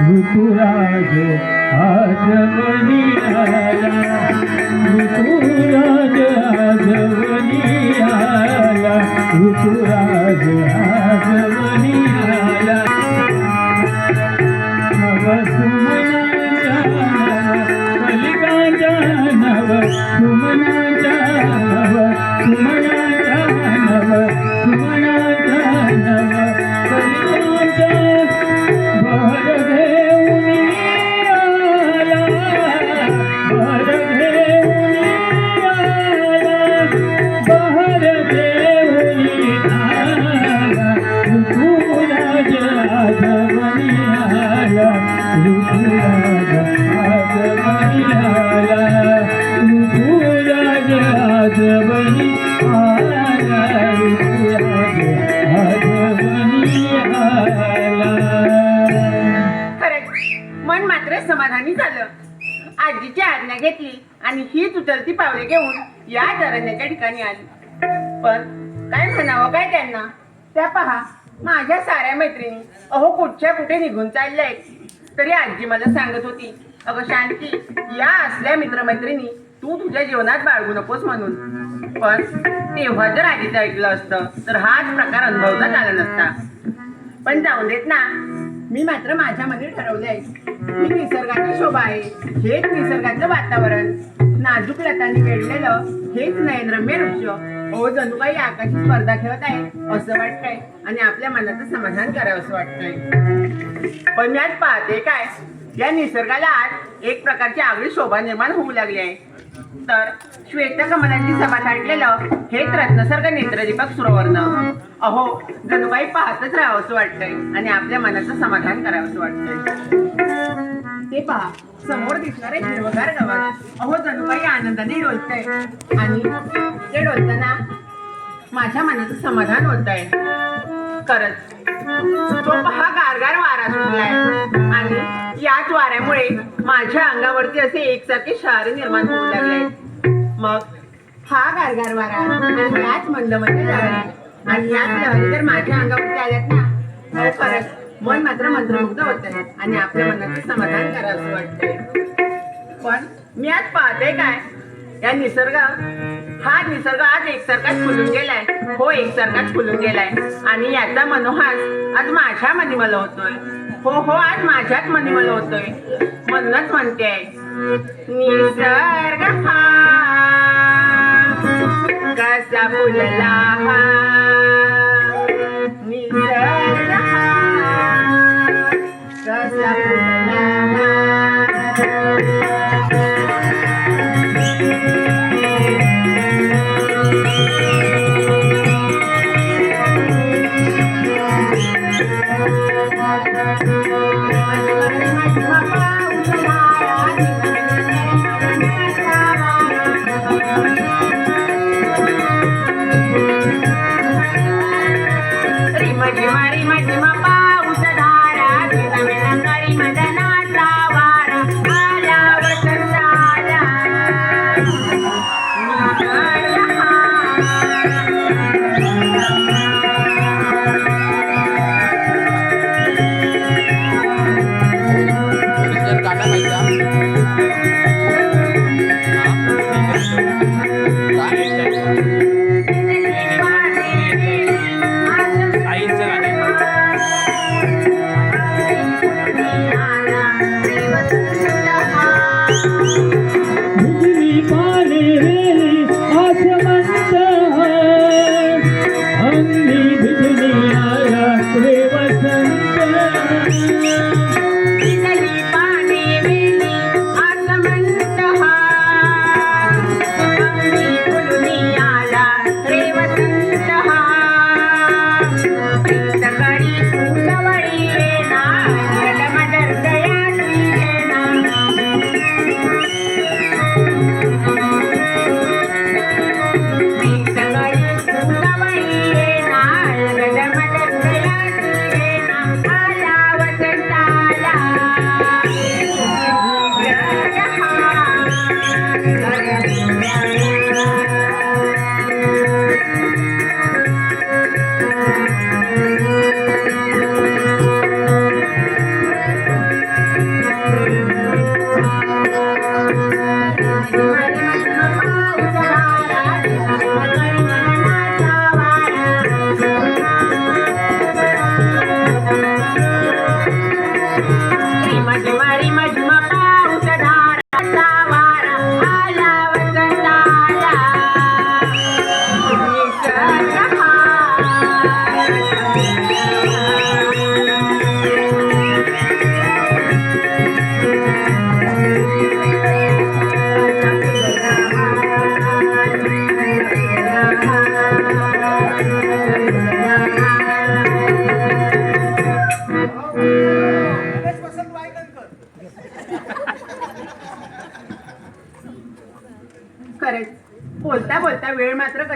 ऋतुराज आजवनी आला, ऋतुराज आजवनी आला, ऋतुराज आजवनी आला. नव सुमनाच्या मल्लिकाच्या नव सुमनाच्या नव सुमनाच्या नव सुमनाच्या नव कलिकाच्या भर घेऊनी आला, भर घेऊनी आला, भर घेऊनी आला. ऋतुराज आजवनी आला, ऋतुराज आजवनी आला, ऋतुराज आजवनी आला, ऋतुराज आजवनी आला. खरंच मन मात्र समाधानी झालं. आजीची आज्ञा घेतली आणि हीच उचलती पावले घेऊन या अरण्याच्या ठिकाणी आली. पण काय म्हणावं काय त्यांना? त्या पहा माझ्या साऱ्या मैत्रिणी अहो कुठच्या कुठे निघून चालल्यात. तरी आजी मला सांगत होती, अगं शांती, या असल्या मित्रमैत्रिणी तू तुझ्या जीवनात बाळगू नकोस म्हणून. पण तेव्हा जर आजीचं ऐकलं असतं तर हाच प्रकार अनुभवताच आला नसता. पण जाऊन देत ना, मी मात्र माझ्या मनात ठरवलंय ही निसर्गाची शोभा आहे, हेच निसर्गाचं वातावरण, नाजूक लतांनी वेढलेलं हेच नयनरम्य दृश्य ओ जणू काही आकाशी स्पर्धा खेळत आहे असं वाटतंय आणि आपल्या मनाचं समाधान करावं असं वाटतंय. पण मी आज पाहते काय, या निसर्गाला आज एक प्रकारची आगळी शोभा निर्माण होऊ लागली आहे. तर श्वेतकमलांची सभा थाटलेलं हेच रत्नसर्ग नेत्रदीपक सरोवरनं अहो जणू काही पाहतच राहावं असं वाटतंय आणि आपल्या मनाचं समाधान करावं असं वाटतंय. ते पहा समोर दिसणारे हिरवगार गवत अहो जणू काही आनंदाने डोलतंय आणि ते डोलताना माझ्या मनाचं समाधान होतंय. खरंच तो पहा गारगार वारा सुटलाय आणि याच वाऱ्यामुळे माझ्या अंगावरती असे एकसारखे शहारे निर्माण होऊ लागले. मग हा गारगार वारा आणि याच मंद मंद लहरी आणि याच लहरी जर माझ्या अंगावरती आल्यात ना, हो खरंच मन मात्र मंत्रमुग्ध होत आहे आणि आपल्या मनाचं समाधान करावं असं वाटतंय. पण मी आज पाहते काय, या निसर्ग आज एकसारखाच फुलून गेलाय. हो एकसारखाच फुलून गेलाय आणि याचा मनोहास आज माझ्या मनी मला होतोय. हो आज माझ्याच मनी मला होतोय. म्हणूनच म्हणते निसर्ग हा कसा फुलला हा, निसर्ग हा कसा फुलला हा.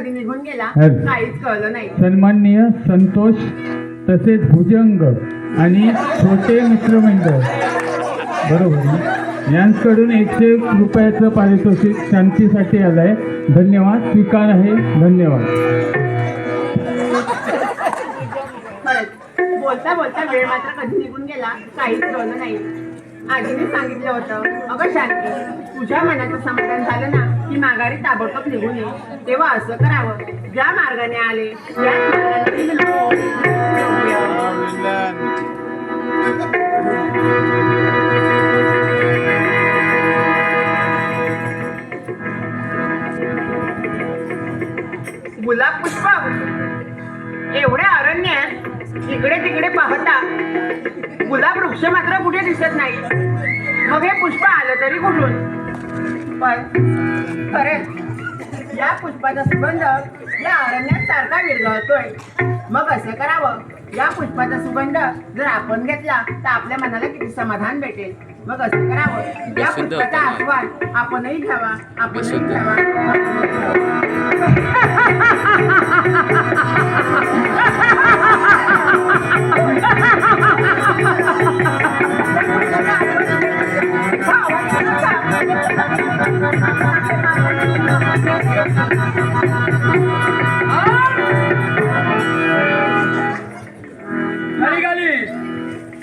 कधी निघून गेला हं. काहीच कळलं नाही. सन्माननीय संतोष तसेच भुजंग आणि छोटे मित्रमंडळ बरोबर ना? यांकडून 101 रुपयाचं पारितोषिक शांतीसाठी आलंय. धन्यवाद. स्वीकार आहे. धन्यवाद. खरंच बोलता बोलता वेळ मात्र कधी निघून गेला काहीच कळलं नाही. आजीने सांगितलं होतं, अगं शांती, तुझ्या मनाचं समाधान झालं ना की माघारी ताबडतोब निघून ये. तेव्हा असं करावं, ज्या मार्गाने आले त्याच मार्गाने निघून. गुलाब पुष्प एवढ्या अरण्यात इकडे तिकडे पाहता गुलाब वृक्ष मात्र कुठे दिसत नाही. मग हे पुष्प आलं तरी कुठून? पण खरंच या पुष्पाचा सुगंध या अरण्यात सारखा विरघळतोय. मग असं करावं, या पुष्पाचा सुगंध जर आपण घेतला तर आपल्या मनाला किती समाधान भेटेल. मग असं करावं, या पुष्पाचा आस्वाद आपणही घ्यावा, आपणही घ्यावा.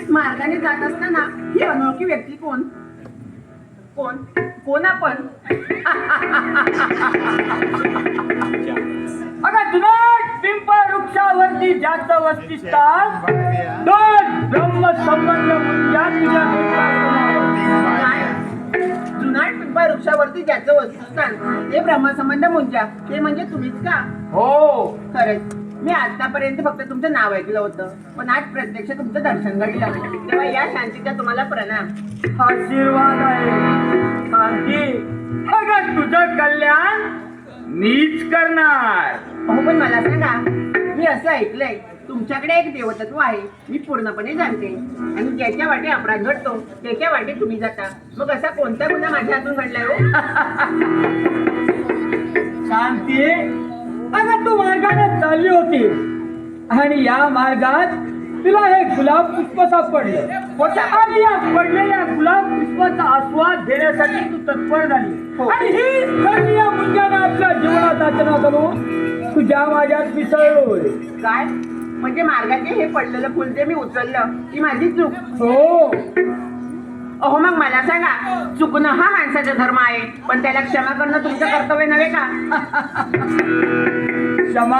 मार्गाने जात असताना ही अनोळखी व्यक्ती कोण कोण कोण आपण? अगं जुनाट पिंपळ वृक्षावरती ज्याचं वस्तिस्थान, दोन ब्रह्मसंबंध मुंजा तुझ्या काय? जुनाट पिंपळ वृक्षावरती ज्याचं वस्तुस्थान ते ब्रह्मसंबंध मुंजा, ते म्हणजे तुम्हीच का? हो. खरंच मी आतापर्यंत फक्त तुमचं नाव ऐकलं होतं, पण आज प्रत्यक्ष तुमचं दर्शन घडलं. तेव्हा या शांतीचा तुम्हाला प्रणाम. आशीर्वाद आहे शांती. अगं तुझं कल्याण मीच करणार. अहो पण मला सांगा, मी असं ऐकलंय तुमच्याकडे एक देवतत्व आहे, मी पूर्णपणे जाणते. आणि ज्याच्या वाटे अपराध घडतो त्याच्या वाटे तुम्ही जाता. मग असा कोणता गुन्हा माझ्या हातून घडलाय हो? शांती, अगं तू मार्गाने चालली होती आणि या मार्गात तुला हे गुलाब पुष्प सापडलं होतं. आणि या पडलेल्या गुलाब पुष्पाचा आस्वाद घेण्यासाठी तू तत्पर झाली. आणि ही सर्व या मुंजाने आपल्या जीवनात रचना करून तुझ्या माझ्यात मिसळलोय. काय म्हणजे मार्गाचे हे पडलेलं फुल जे मी उचललं ही माझी चूक? हो. अहो मग मला सांगा, चुकणं हा माणसाचा धर्म आहे, पण त्याला क्षमा करणं तुमचं कर्तव्य नव्हे का? क्षमा?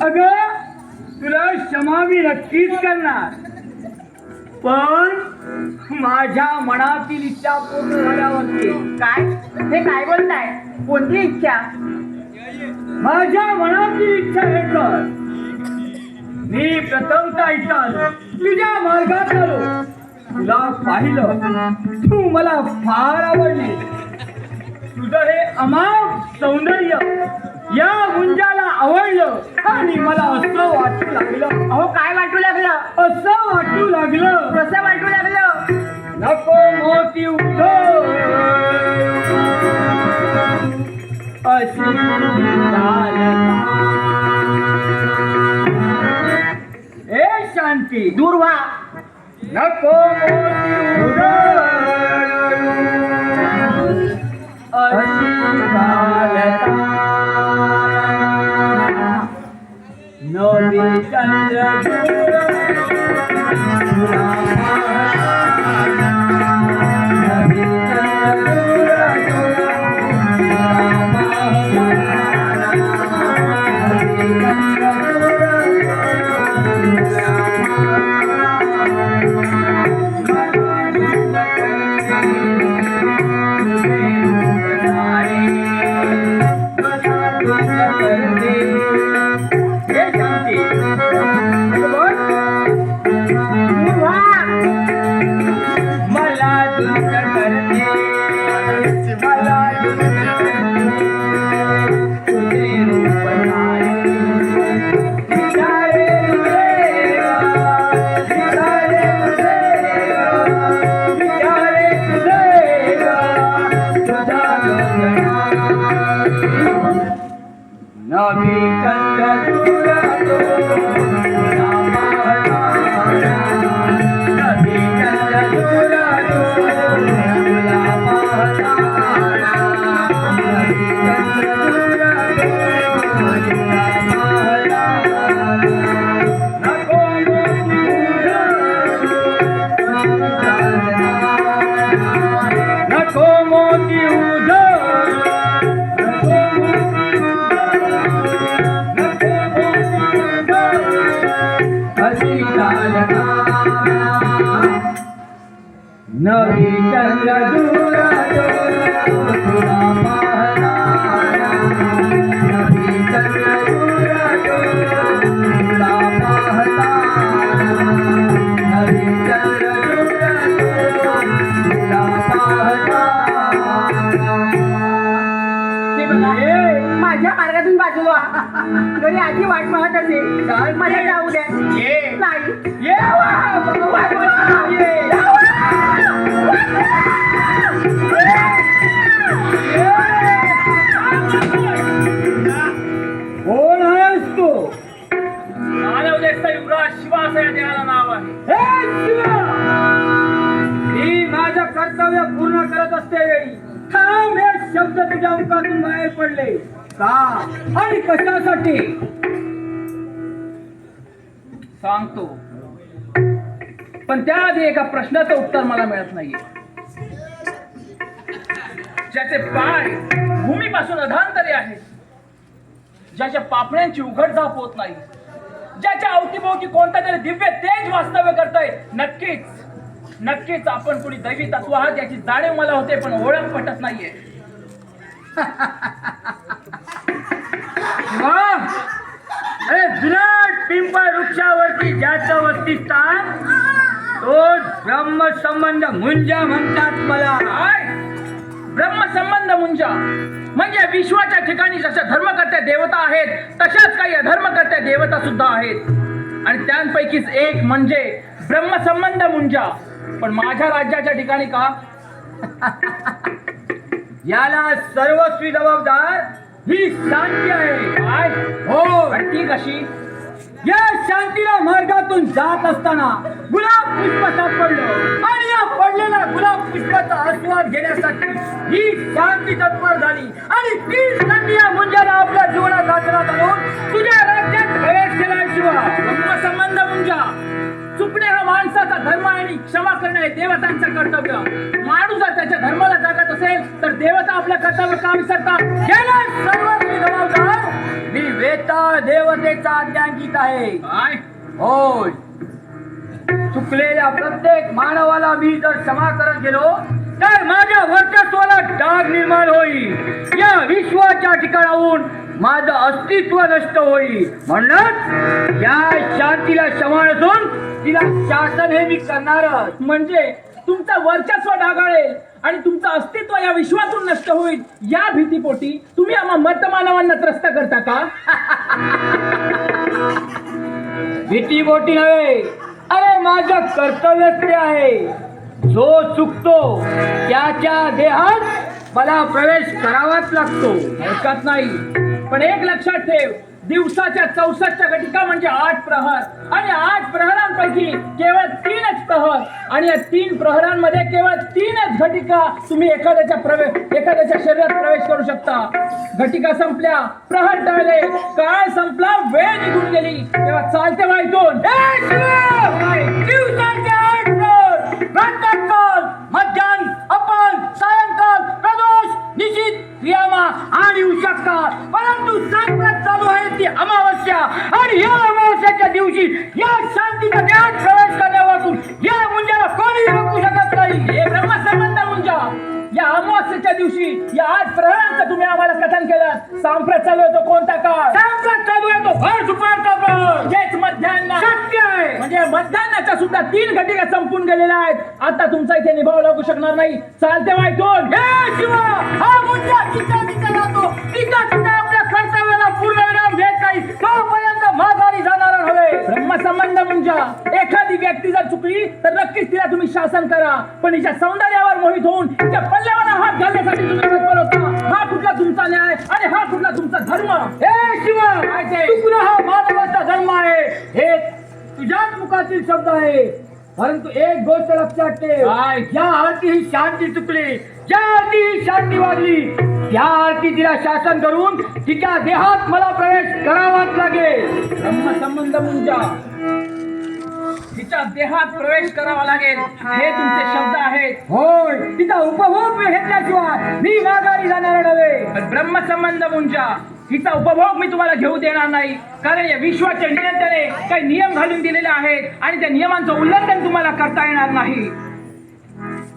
अगं तुला क्षमा मी नक्कीच करणार, पण माझ्या मनातील इच्छा पूर्ण झाल्यावरती. काय हे काय बोलताय? कोणती इच्छा? माझ्या मनातील इच्छा हे कर, मी प्रथमतः इथं आलो, तुझ्या मार्गात आलो, तुला पाहिलं, तू मला फार आवडली. तुझं हे अमाप सौंदर्य या मुंजाला आवडलं आणि मला असं वाटू लागलं. अहो काय वाटू लागलं? असं वाटू लागलं. कसं वाटू लागलं? नको मोती उठो अशी चालता. हे शांती, दूर व्हा. नको मोती उठो अशी चालता. नदी चंद्र राहतो तुला पाहताना नदी चंद्र राहतो तुला पाहताना नदी चंद्र राहतो तुला पाहताना नको मोती उधळ नको मोती उधळ अशी चालना नवी चंद्र दुरातो तुला पाहताना नवी चंद्र दुरातो तुला पाहताना नवी चंद्र दुरातो तुला हे बघा, माझ्या मार्गातून बाजूला व्हा. घरी आधी वाट पाहत असेल मला जाऊ द्या. नाही कोण आहेस तू मानवदेशचा युवराज शिवा असं या देवाला नाव आहे. हे शिवा मी माझं कर्तव्य पूर्ण करत असते वेळी थांब हे शब्द तुझ्या मुखातून बाहेर पडले का आणि कशासाठी सांगतो, पण त्याआधी एका प्रश्नाचं उत्तर मला मिळत नाहीये. ज्याचे पाय भूमीपासून अधांतरी आहेत, ज्याच्या पापण्यांची उघडझाप होत नाही, ज्याच्या अवतीभोवती कोणता तरी दिव्य तेज वास्तव्य करतंय, नक्कीच आपण कोणी दैवी तत्व आहात याची जाणीव मला होते, पण ओळख पटत नाहीये. अरे विराट पिंपळ वृक्षावरती ज्याचं वरती स्थान तो ब्रह्मसंबंध मुंजा म्हणतात मला. काय ब्रह्मसंबंध मुंजा म्हणजे विश्वाच्या ठिकाणी जशा धर्मकर्त्या देवता आहेत तशाच काही अधर्मकर्त्या देवता सुद्धा आहेत, आणि त्यांपैकीच एक म्हणजे ब्रह्मसंबंध मुंजा. पण माझ्या राज्याच्या ठिकाणी का? याला सर्वस्वी जबाबदार ही शांती आहे. काय हो, आणि ती कशी? या शांतीला मार्गातून जात असताना गुलाब पुष्प सापडलं आणि या पडलेल्या गुलाब पुष्पाचा आस्वाद घेण्यासाठी ही शांती तत्पर झाली आणि ती शांती या मुंजाला आपल्या जीवनात आचरणात आणून तुझ्या राज्यात प्रवेश केला. शिवा ब्रह्मसंबंध मुंजा चुकणे हा माणसाचा धर्म आणि क्षमा करणे हे देवतांचं कर्तव्य. माणूस जर त्याच्या धर्माला जगत असेल तर देवता आपल्या कर्तव्य का विसरतात? याला सर्वस्वी जबाबदार मी वेता देवतेचा आज्ञांकित आहे. काय होय, चुकलेल्या प्रत्येक मानवाला मी जर क्षमा करत गेलो तर माझ्या वर्चस्वाला डाग निर्माण होईल, या विश्वाच्या ठिकाणाहून माझं अस्तित्व नष्ट होईल. म्हणूनच या शांतीला क्षमा नसून तिला शासन हे मी करणारच. म्हणजे तुमचं वर्चस्व ढागाळेल आणि तुमचं अस्तित्व या विश्वातून नष्ट होईल या भीतीपोटी तुम्ही आम्हा मर्तमानवांना त्रस्त करता का? भीती मोठी नव्हे, अरे माझं कर्तव्यच ते आहे. जो चुकतो त्याच्या देहात मला प्रवेश करावाच लागतो. हरकत नाही, पण एक लक्षात ठेव, दिवसाच्या 64 घटिका म्हणजे 8 प्रहर आणि 8 प्रहरांपैकी केवळ 3च प्रहर आणि या 3 प्रहरांमध्ये केवळ 3च घटिका तुम्ही एखाद्याच्या शरीरात प्रवेश करू शकता. घटिका संपल्या, प्रहर टळले, काळ संपला, वेळ निघून गेली, तेव्हा चालते वाईटून दिवसाचे 8 प्रहर, प्रातःकाल, मध्यान्ह, अपान, सायंकाल, प्रदोष, निशित, क्रियामा आणि उषःकाल. परंतु सांप्रत चालू आहे ती अमावस्या आणि या अमावस्याच्या दिवशी या शांतीचा देहात प्रवेश करण्यापासून या मुंजाला कोणी रोखू शकत नाही. हे ब्रह्मसंबंध मुंजा, या अमावस्येच्या दिवशी या 8 प्रहरांचं तुम्ही आम्हाला कथन केलं. सांप्रत चालू आहे तो कोणता काळ? सांप्रत चालू आहे तो भर दुपारचा प्रहर, म्हणजेच मध्यान्ह. सत्य आहे. म्हणजे मध्यान्हाच्या सुद्धा 3 घटिका संपून गेलेल्या आहेत. आता तुमचा इथे निभाव लागू शकणार नाही. चालते वाईटून. हे शिवा, हा मुंजा तिचा राहतो, तिचा आपल्या कर्तव्याला पूर्ण विराम देत नाही, तोपर्यंत माघारी जाणारा नव्हे. ब्रह्मसंबंध मुंजा, एखादी व्यक्ती जर चुकली तर नक्कीच तिला तुम्ही शासन करा, पण हिच्या सौंदर्यावर मोहित होऊन तिच्या पल्ल्यावर हात घालण्यासाठी तुम्ही तत्पर होता. हा कुठला तुमचा न्याय आणि हा कुठला तुमचा धर्म? हे शिवा, काय ते? तू पुन्हा हा मानवाचा धर्म आहे हे तुझ्याच मुखातील शब्द आहे. परंतु एक गोष्ट लक्षात ठेव, काय? ज्या आरती ही शांती चुकली, ज्या आरती ही शांती वागली, त्या आरती तिला शासन करून तिच्या देहात मला प्रवेश करावाच लागेल. ब्रह्मसंबंध मुंजा, तिच्या देहात प्रवेश करावा लागेल हे तुमचे शब्द आहेत. होय, तिचा उपभोग मी घेतल्याशिवाय मी माघारी जाणार नव्हे. पण ब्रह्मसंबंध मुंजा, हिचा उपभोग मी तुम्हाला घेऊ देणार नाही. कारण या विश्वाच्या नियंत्रणे काही नियम घालून दिलेले आहेत आणि त्या नियमांचं उल्लंघन तुम्हाला करता येणार नाही.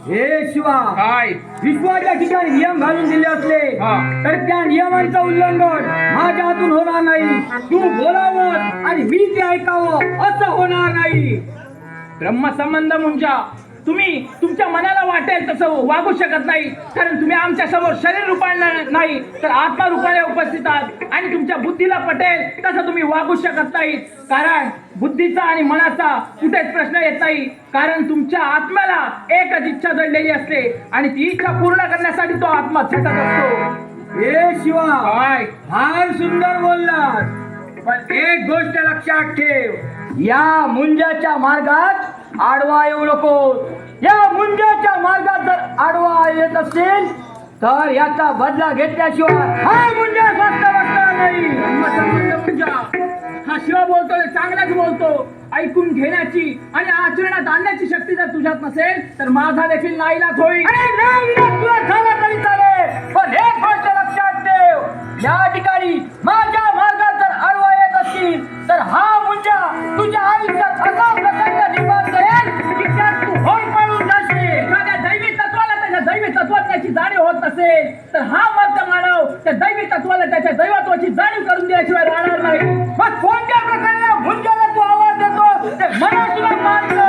हे शिवा, काय? विश्वाच्या ठिकाणी नियम घालून दिले असले हा. तर त्या नियमांचं उल्लंघन माझ्या हातून होणार नाही. तू बोलावं आणि मी ते ऐकावं असं होणार नाही. ब्रह्मसंबंध मुंजा, तुम्ही तुमच्या मनाला वाटेल तसं वागू शकत नाही. कारण तुम्ही आमच्या समोर शरीर रूपाने नाही तर आत्मा रूपाने उपस्थित आहात आणि तुमच्या बुद्धीला पटेल तसं तुम्ही वागू शकत नाही. कारण बुद्धीचा आणि मनाचा कुठेच प्रश्न येत नाही. कारण तुमच्या आत्म्याला एकच इच्छा जडलेली असते आणि ती इच्छा पूर्ण करण्यासाठी तो आत्मा झटत असतो. हे शिवा, काय? फार सुंदर बोललास, पण एक गोष्ट लक्षात ठेव, या मुंजाच्या मार्गात आडवा येऊ नको. या मुंजाच्या मार्गात जर आडवा येत असेल तर याचा बदला घेतल्याशिवाय हा मुंजा स्वस्त बसणार नाही. ब्रह्मसंबंध मुंजा, हा शिवा बोलतोय चांगलाच बोलतो. ऐकून घेण्याची आणि आचरणात आणण्याची शक्ती जर तुझ्यात नसेल तर माझा देखील नाईलाज होईल. अरे नाईलाज तुला झाला तरी चालेल, पण एक गोष्ट लक्षात ठेव, या ठिकाणी माझ्या मार्गात जर आडवा येत असतील तर हा मुंजा तुझ्या आयुष्यात असा प्रसंग निर्माण करेल की त्यात तू होरपळून जाशील. एखाद्या दैवी तत्वाला त्याच्या दैवी तत्वाची जाणीव होत नसेल तर हा मध्य मानव त्या दैवी तत्वाला त्याच्या दैवत्वाची जाणीव करून दिल्याशिवाय राहणार नाही. मग कोणत्या प्रकारे मुंजाला तू आवाज देतो ते मला तुला मानलं.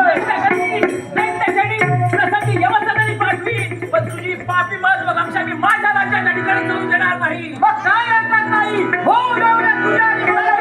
प्रसंगी यमसदनी पाठवी, पण तुझी पापी मत बघ आमच्या मी माझ्या राज्याच्या ठिकाणी जाऊन देणार नाही. मग काय अर्थात नाही होऊ देऊया तुझ्या आणि मला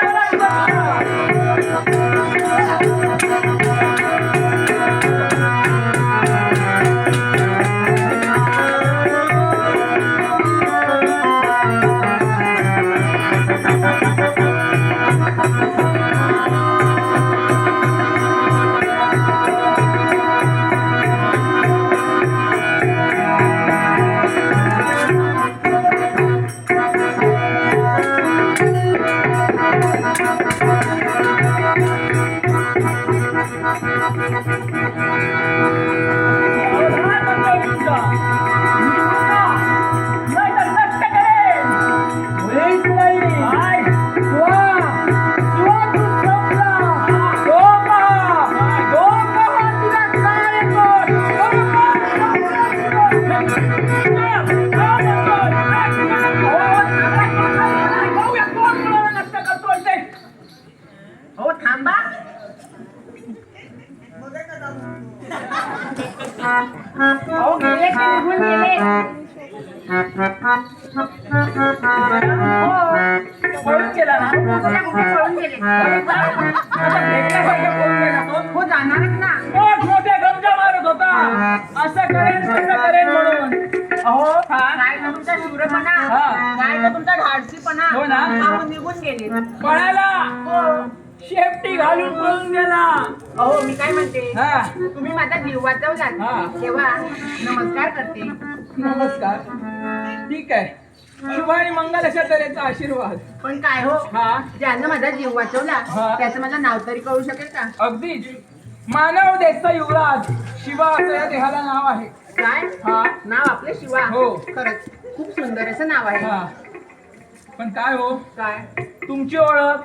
हो थांबा. अहो गेले ते निघून गेले. हो, पळून गेला ना? कुठल्या कुठे पळून गेले. आता भेटल्यासारखं बोलून गेला तो. हो जाणारच ना. मोठमोठ्या गमजा मारत होता, असं करेन तसं करेन म्हणून. अहो हा काय तर तुमचा शूरपणा, हा. काय तर तुमचा धाडसीपणा. हो ना. अहो निघून गेले. पळायला शेपटी घालून पळून गेला. अहो मी काय म्हणते, हा तुम्ही माझा जीव हा. वाचवलात तेव्हा नमस्कार करते. नमस्कार. ठीक आहे, शुभ आणि मंगल अशा तऱ्हेचा आशीर्वाद. पण काय हो, हा ज्यानं माझा जीव वाचवला हा. त्याचं मला नाव तरी कळू शकेल का? अगदीच. मानव देशचा युवराज शिवा असं या देहाला नाव आहे. काय हा. नाव आपले शिवा? हो. खरंच खूप सुंदर असं नाव आहे. हा. पण काय हो, काय तुमची ओळख?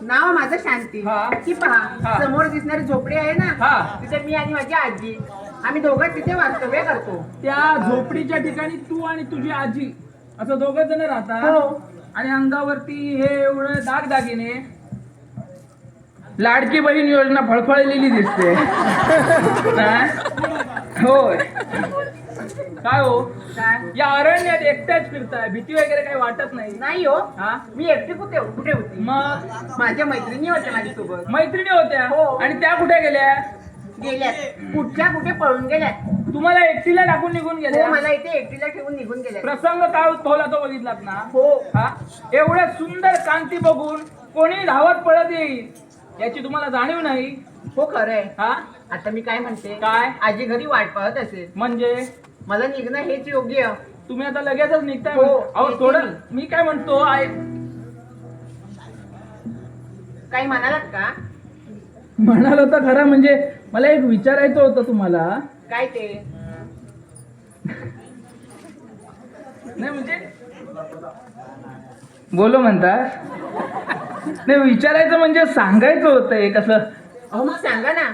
नाव माझं शांती. हा. की पहा हा. समोर दिसणारी झोपडी आहे ना, हा. तिथे मी आणि माझी आजी आम्ही दोघं तिथे वास्तव्य करतो. त्या झोपडीच्या ठिकाणी तू आणि तुझी आजी असं दोघं जण हो. राहतात आणि अंगावरती हे एवढं दागदागिने. लाडकी बहीण योजना फळफळलेली दिसते. हा? होय. काय हो, काय या अरण्यात एकट्याच फिरताय, भीती वगैरे काही वाटत नाही? नाही हो, हा? मी एकटी कुठे कुठे होती? मग माझ्या मैत्रिणी होत्या माझ्यासोबत. मैत्रिणी होत्या हो. आणि त्या कुठे गेल्या? गेल्यात कुठच्या कुठे पळून गेल्यात. तुम्हाला एकटीला टाकून निघून गेले. हो, मला इथे एकटीला ठेवून निघून गेल्यात. प्रसंग काय उद्भवला तो बघितलात ना. हो. हा एवढ्या सुंदर कांती बघून कोणी धावत पळत येईल याची तुम्हाला जाणीव नाही. हो, खरंय. हा आता मी काय म्हणते, काय? आजी घरी वाट पाहत असेल. म्हणजे मला निघणं हेच योग्य. तुम्ही आता लगेचच निघताय. हो, अहो येते थोडं मी. मी काय म्हणतो काही म्हणालात का? म्हणाल होतं खरं. म्हणजे मला एक विचारायचं होतं तुम्हाला. काय ते? नाही म्हणजे बोलो म्हणता. नाही विचारायचं म्हणजे सांगायचं होतं एक असं. अहो, मग सांगा ना.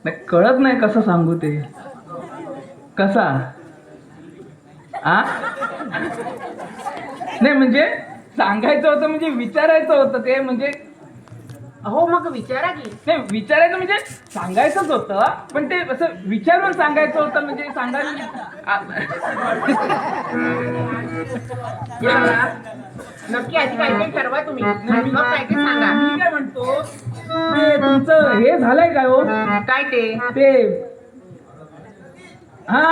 नाही कळत नाही कसं सांगू ते. कसा आ नाही म्हणजे सांगायचं होतं म्हणजे विचारायचं होतं ते. म्हणजे अहो, मग विचारा की. नाही विचारायचं म्हणजे सांगायचंच होतं पण ते असं विचारून सांगायचं होतं. म्हणजे सांगायला हे बघा, नक्की आधी काहीतरी ठरवा तुम्ही आणि मग काहीतरी सांगा. मी काय म्हणतो ते तुमचं हे झालंय काय हो काय ते? ते हा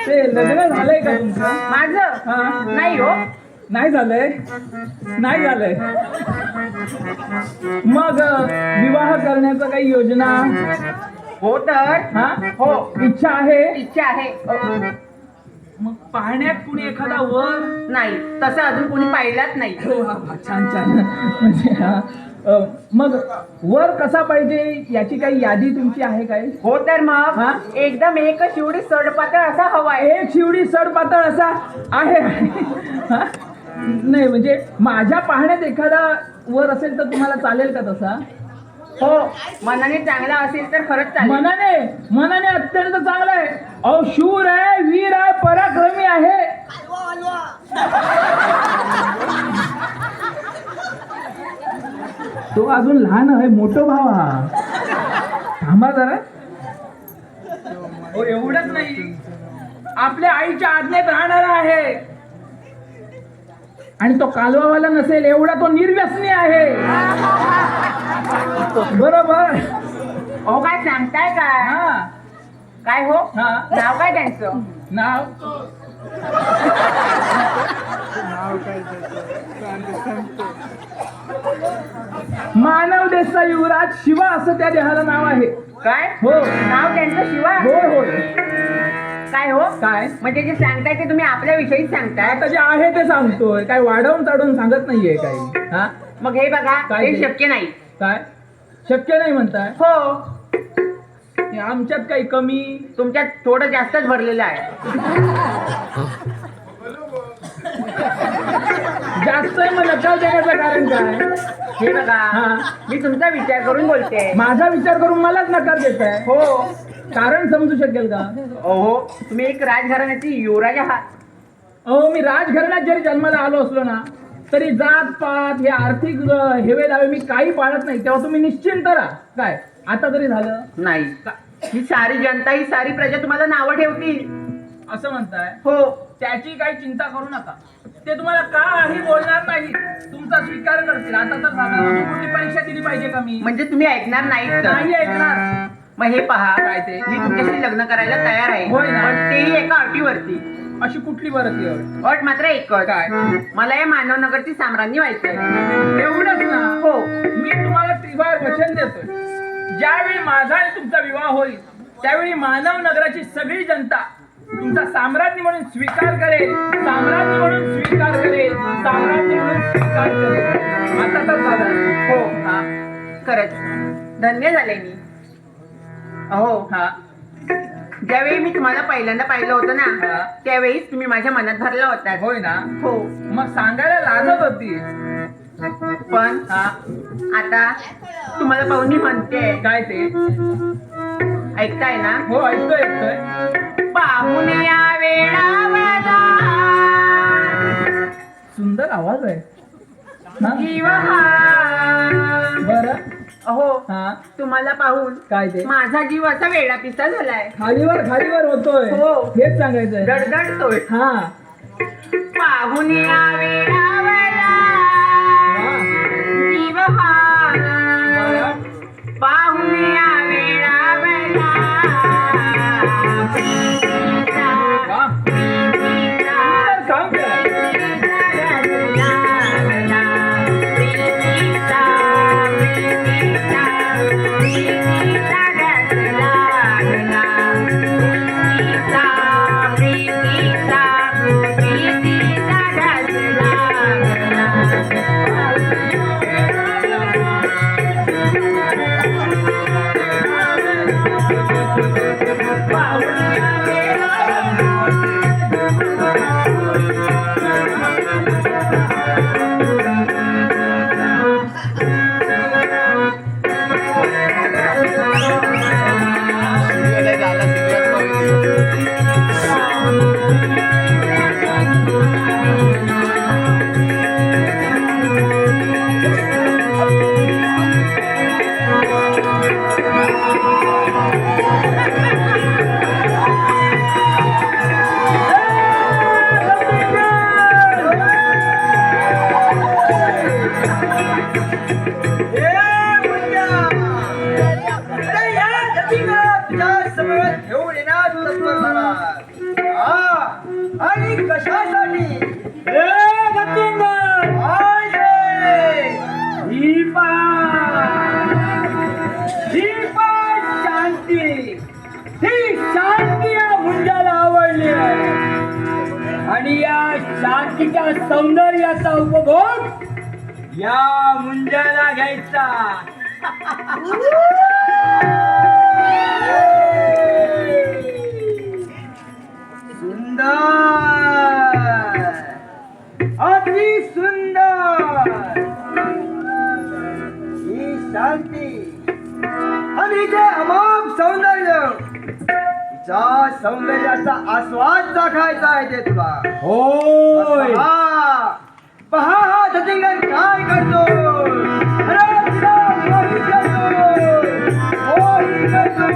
ते लग्न झालंय का तुमचं. माझं हा नाही हो. नाही झालंय. नाही झालंय. मग विवाह करण्याचं काही योजना. हो तर. हा हो, इच्छा आहे. इच्छा आहे. मग पाहण्यात कुणी एखादा वर. नाही, तसं अजून कोणी पाहिलाच नाही. हो, हा, हा, छान छान. म्हणजे हा, मग वर कसा पाहिजे याची काही यादी तुमची आहे काय. हो तर मग हा? एकदम एक शिवडी सडपातळ असा हवाय. एक शिवडी सड पातळ असा आहे. हा? नाही म्हणजे माझ्या पाहण्यात एखादा वर असेल तर तुम्हाला चालेल का तसा. हो, मनाने चांगला असेल तर खरंच चालेल. मनाने मनाने अत्यंत चांगला आहे. अहो शूर आहे, वीर आहे, पराक्रमी आहे. तो अजून लहान आहे. मोठं भाव हा. थांबा जरा. हो एवढंच नाही, आपल्या आईच्या आज्ञेत राहणारा आहे. आणि तो कालवावाला नसेल एवढा तो निर्व्यसनी आहे. बरोबर. अहो, काय सांगताय काय? हा काय हो? हा. नाव काय त्यांचं? नाव मानव देशचा युवराज शिवा असं त्या देहाला नाव आहे. काय हो. नाव त्यांचं शिवा? होय होय. काय हो? काय म्हणजे जे सांगताय ते तुम्ही आपल्याविषयी सांगताय. आता जे आहे ते सांगतोय. काय वाढवून चढवून सांगत नाहीये काही. हा मग हे बघा, काय हे ते? शक्य नाही. काय शक्य नाही म्हणताय. हो, हे आमच्यात काही कमी. तुमच्यात थोडं जास्तच भरलेलं आहे. जास्त आहे मग नकार देण्याचं कारण काय. हे बघा, हा. मी तुमचा विचार करून बोलते. माझा विचार करून मलाच नकार देत आहे. हो. कारण समजू शकेल का. अहो, तुम्ही एक राजघराण्याची युवराज आहात. अहो मी राजघराण्यात जरी जन्माला आलो असलो ना तरी जात पात हे आर्थिक हेवे दावे मी काही पाळत नाही. तेव्हा तुम्ही निश्चिंत राहा. काय आता तरी झालं नाही, ही सारी जनता, ही सारी प्रजा तुम्हाला नावं ठेवतील. असं म्हणताय. हो. त्याची काही चिंता करू नका. ते तुम्हाला काही बोलणार नाही. तुमचा स्वीकार करतील. आता तर झालं. अजून कुठली परीक्षा दिली पाहिजे का मी. म्हणजे तुम्ही ऐकणार नाहीत तर. नाही ऐकणार. मग हे पहा, काय ते? मी तुमच्याशी लग्न करायला तयार आहे. होय ना? पण तेही एका अटीवरती. अशी कुठली बरं ती अट? अट मात्र एकच. काय? मला या मानवनगरची साम्राज्ञी व्हायचंय. एवढंच ना. हो. मी तुम्हाला त्रिवार वचन देतोय. ज्यावेळी माझा आणि तुमचा विवाह होईल त्यावेळी मानव नगराची सगळी जनता तुमचा साम्राज्ञी म्हणून स्वीकार करेल. साम्राज्ञी म्हणून स्वीकार करेल. साम्राज्ञी म्हणून स्वीकार करेल. आता तर झालं. हो. हा, खरंच धन्य झाले मी. अहो, हा ज्यावेळी मी तुम्हाला पहिल्यांदा पाहिलं होतं हा. ना, त्यावेळीच तुम्ही माझ्या मनात भरला होता. होय ना. हो. मग सांगायला लाजत होती. पण हा आता तुम्हाला पाहून मी म्हणते. काय ते. ऐकताय ना? हो ऐकतोय ऐकतोय. पाहून या वेळावला सुंदर आवाज आहे. हा जीव हा. बरं. अहो, हा तुम्हाला पाहून काय ते. माझा जीव असा वेडा पिसा झालाय. खालीवर होतोय. हो. हेच सांगायचंय. गडगडतोय. हा पाहून या वेळावला वा. जीव हा. आणि कशासाठी शांती, ही शांती या मुंजाला आवडली आहे आणि या शांतीच्या सौंदर्याचा उपभोग या मुंजाला घ्यायचा. सुंदर, अति सुंदर ही शांती आणि जे अमाप सौंदर्य, तिच्या सौंदर्याचा आस्वाद चाखायचा आहे ते तुला. होय, पहा हा धतिंगन काय करतो. अरे तुला मोहित करतो, मोहित करतो.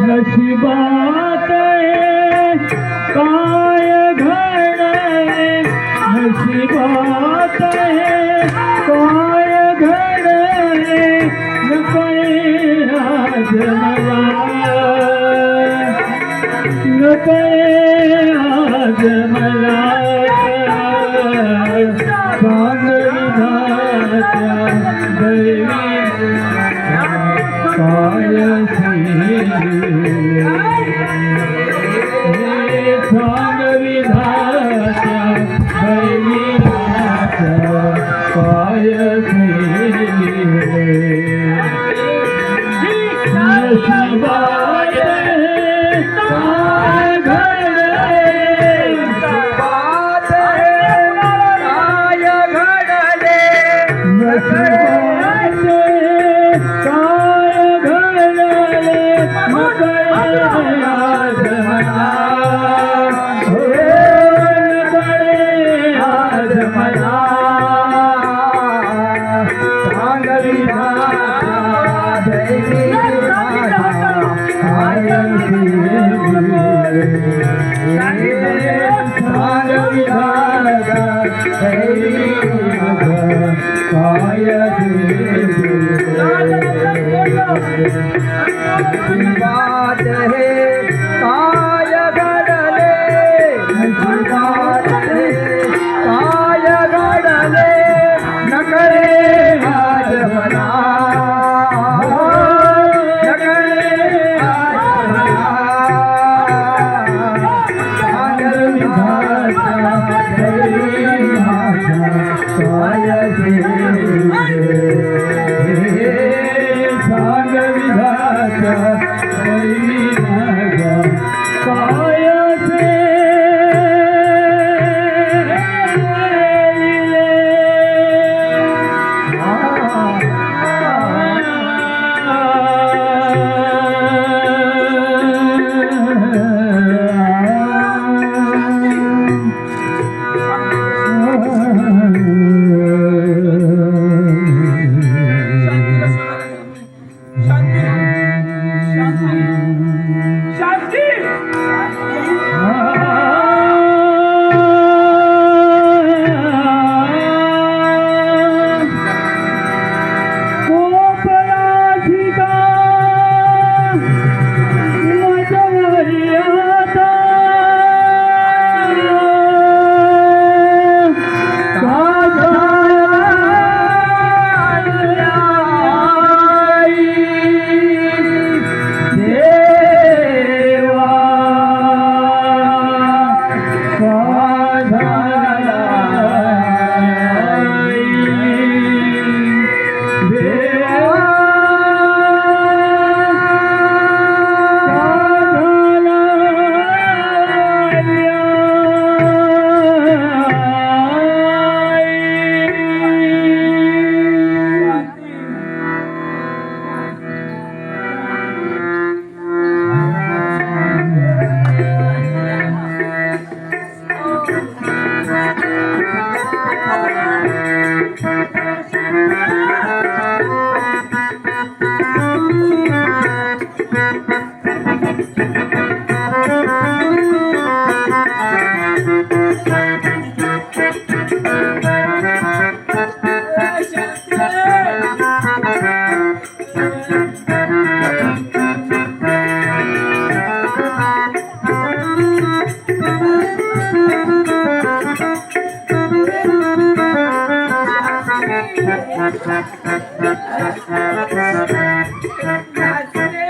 नशिबात काय घडे, नशिबात काय घडे, नकळे आज मला, नकळे आज मला, सांगविधात्या दैवी काय सांगविधात्या दैवीनाथ्या काय नशिबात काय घडे, बात है काय घडले बात है काय घडले नकळे आज म्हणा नकळे आज म्हणा आदर विधाता दरी भाषा काय सांग विधाता हरी माझा पायाचे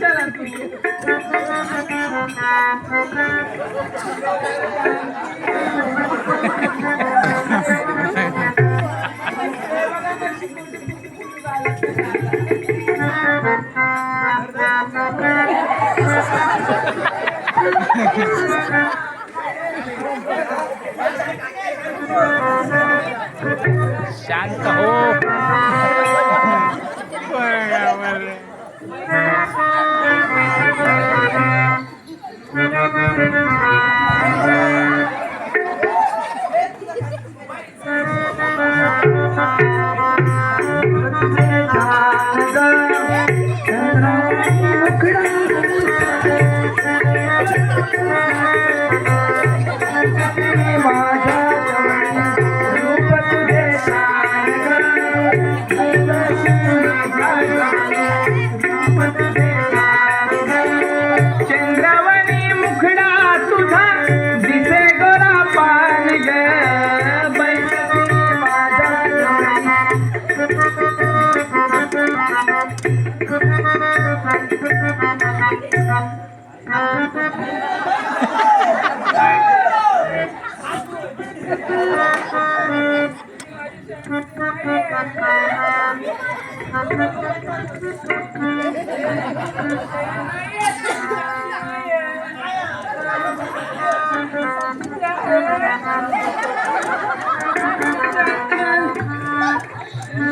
शांती शांत हो. चंद्रावरी मुखडा तुझा दिसे गोरा पान ग बैसती माझ्या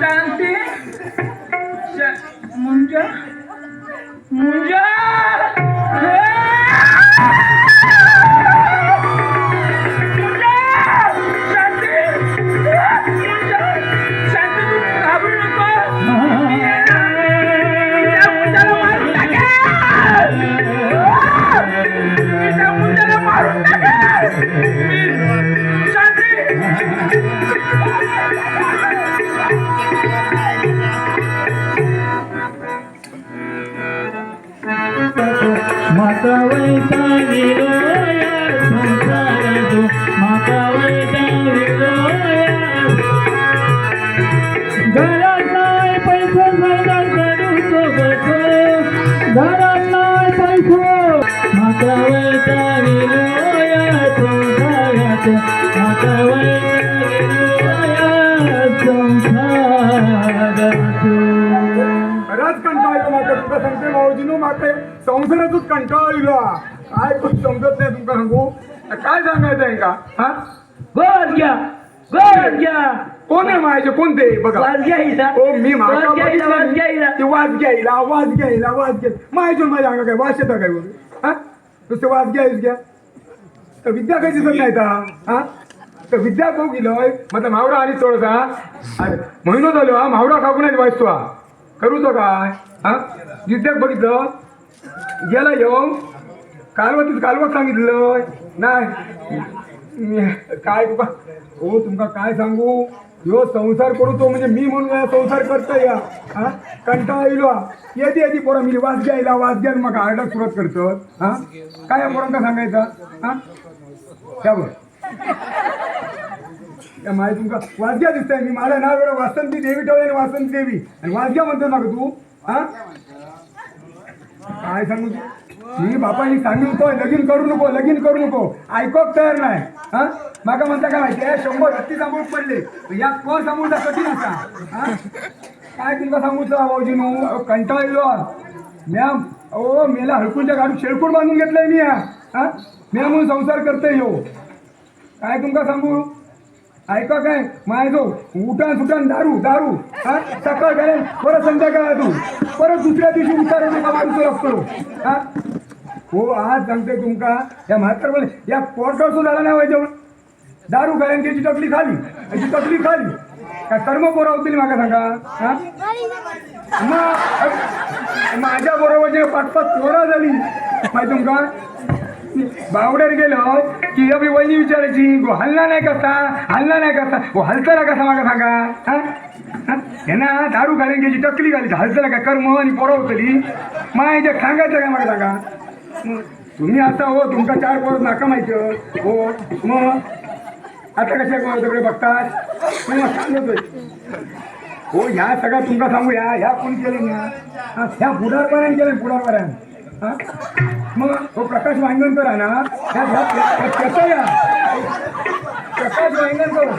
शांती मुंजा मुंजा शांती शांती खरंच कंटाळलो माका तुका सांगते मावजीनो माका संसारातूच कंटाळलो काय खूप समजत नाही तुमका सांगू काय सांगायचं आहे का हा गोड घ्या कोण आहे माझे कोणते बघा वाज घ्यायला ओ मी माका वाज घ्यायला ते वाज घ्यायला माझ्या माझ्या अंगा काय वास येता काय बोल हा नुसते वाज घ्या तर विद्या काही दिसत नाही हा तर विद्या भाऊ गेलोय मतलब मावडा आली थोडसा अरे महिनो झालो हा मावडा खाऊ नाही वाचतो हा करू तो काय हा विद्याक बघितलं गेला येऊन कालवत सांगितलं नाही काय तुका हो तुमका काय सांगू ह्यो संसार करतो म्हणजे मी म्हणून संसार करतोय या हा कंटाळा येलो येते पोरा मी वास घ्यायला मग आरडा सुरुवात करतो हा काय या पोरांका सांगायचा हा त्या बघ त्या माय तुमका वाजग्या दिसतंय मी माझं नाव एवढं वासंती देवी ठेवलं आणि वासंती देवी आणि वाजग्या म्हणतो ना तू हा काय सांगू तू मी बापानी सांगितलं लगीन करू नको ऐकूक तयार नाही हा माका म्हणता काय माहिती 100 हत्ती सांभाळून पडले या कोण सांभाळता कठीण असा हा काय तुमका सांगूचं भाऊजीनो कंटाळलो मॅम ओ मेला हळकूनच्या गाडून शेळकूड बांधून घेतलंय मी हा मी म्हणून संसार करतोय ह्यो काय तुमका सांगू ऐका काय माझो उठान दारू हा सकाळ घालेल परत संध्याकाळ तू परत दुसऱ्या दिवशी उतार नका मारूचो लागतो हा हो आज सांगते तुमका या म्हातार बोले या पोटावर सुद्धा झाला नाही पाहिजे दारू घालेन त्याची टकली खाली काय कर्म पोरा होतील माका सांगा हा मग माझ्या बरोबर पाच पोरा झाली माहिती तुमका बावड्यात गेलो की आपली वहिनी विचारायची गो हलला नाही कसा गो हलताना कसा मागा सांगा ना दारू घालून घ्यायची टकली घाली हलताना का कर्म आणि पोरं होतली माझ्या सांगायचं काय मागा सांगा तुम्ही आता हो तुमचा 4 पोरं नाका माहिती हो मग आता कशा तिकडे बघतात तुम्ही सांगतोय हो ह्या सगळ्या तुमका सांगू ह्या कोण केले ना ह्या पुढारपर्यंत केले पुढारपर्यंत हा मग तो प्रकाश वांगणकर आहे ना त्याचा या प्रकाश वांगणकर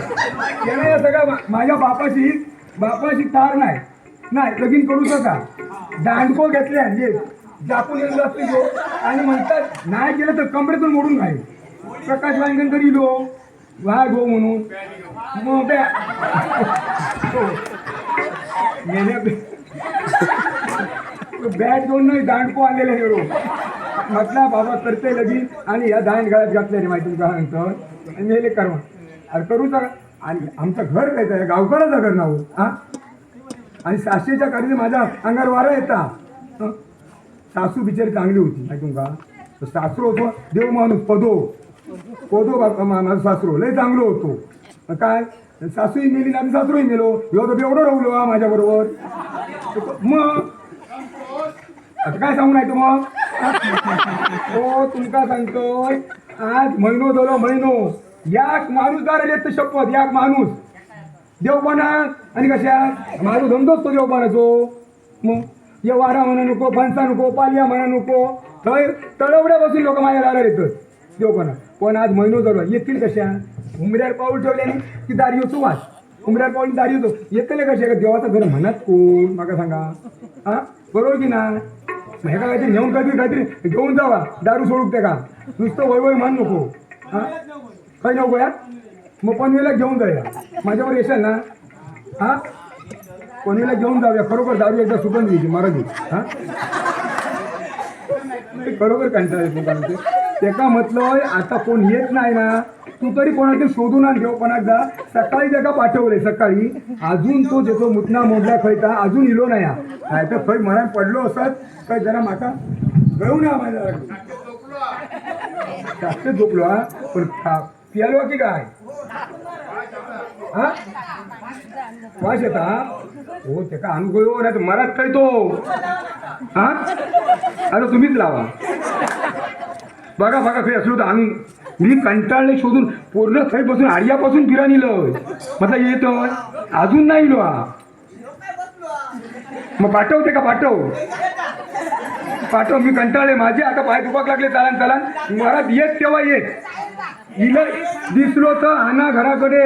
त्यानं या सगळ्या माझ्या बापाशी तार नाही लगीन करू का दांडको घेतले म्हणजे जापून येऊन असते जो आणि म्हणतात नाही केलं तर कमरेतून मोडून घाल प्रकाश वांगणकर इलो वाघ हो म्हणून मग बॅट घेऊन नाही दांडको आलेला हेरो म्हटला बाबा करते लगीन आणि या दांड गळ्यात घातले रे माहिती तुमका नंतर आणि मेले कर्म अरे करूचा आणि आमचं घर काय आहे गावकराचं घर नाव हा आणि सासूच्या कडे माझ्या अंगावर वारा येता सासू बिचारी चांगली होती माहिती तुमका सासरू होतो देव माणूस पदो माझा सासरू लय चांगलो होतो काय सासूही मेली ना सासरूही मेलो एवढं एवढं राहलो हा माझ्याबरोबर मग आता काय सांगू नाही मग हो तुमका सांगतोय आज महिनो झालो याक माणूस दाराला येत शपथ याक माणूस देवपाना आणि कशा माझा धंदोच तो देवपानाचो मग ये वारा म्हणा नको फणसा नको पालिया म्हणा नको थंय तळवड्यापासून लोक माझ्या दाराला येतात देवपाना पण आज महिनो झालो येतील कशा उमऱ्यावर पाऊल ठेवल्याने ती दारी होतो वाच उमऱ्यावर पाऊल दारी होतो येतले कशा का देवाचं घर म्हणत कोण माका सांगा हा बरोबर की ना हे का काहीतरी नेऊन काहीतरी घेऊन जावा दारू सोडूक ते का नुसतं वय मान नको हा काही नको या मग पनवेला घेऊन जाऊया माझ्यावर येशाल ना हा पनवेला घेऊन जाऊया खरोखर दारू एकदा सुगंध घ्यायची मराठी हा खरोखर कंटाळले तुमचा ते का म्हटलं आता कोण येत नाही ना तू तरी कोणाचे शोधून आण घेऊ कोणाक जा सकाळी त्याला पाठवले सकाळी अजून तो जेतो मुतना मोडला खयता अजून इलो नाही काय तर खय मनात पडलो असत काय जरा माका गळून या माझ्या जास्त झोपलो हा पण पियालो की काय हा वाश येता हो ते का अनुभव नाही तर मरात काय तो हा आता तुम्हीच लावा बघा खरी असलो तर आणून मी कंटाळले शोधून पूर्ण थंय बसून आर्यापासून फिरा नेलं म्हटलं येतो अजून नाही इलो हा मग पाठवते का पाठव मी कंटाळले माझे आता पाय दुपाक लागले चालान मला येत तेव्हा येत हिला दिसलो तर आणा घराकडे.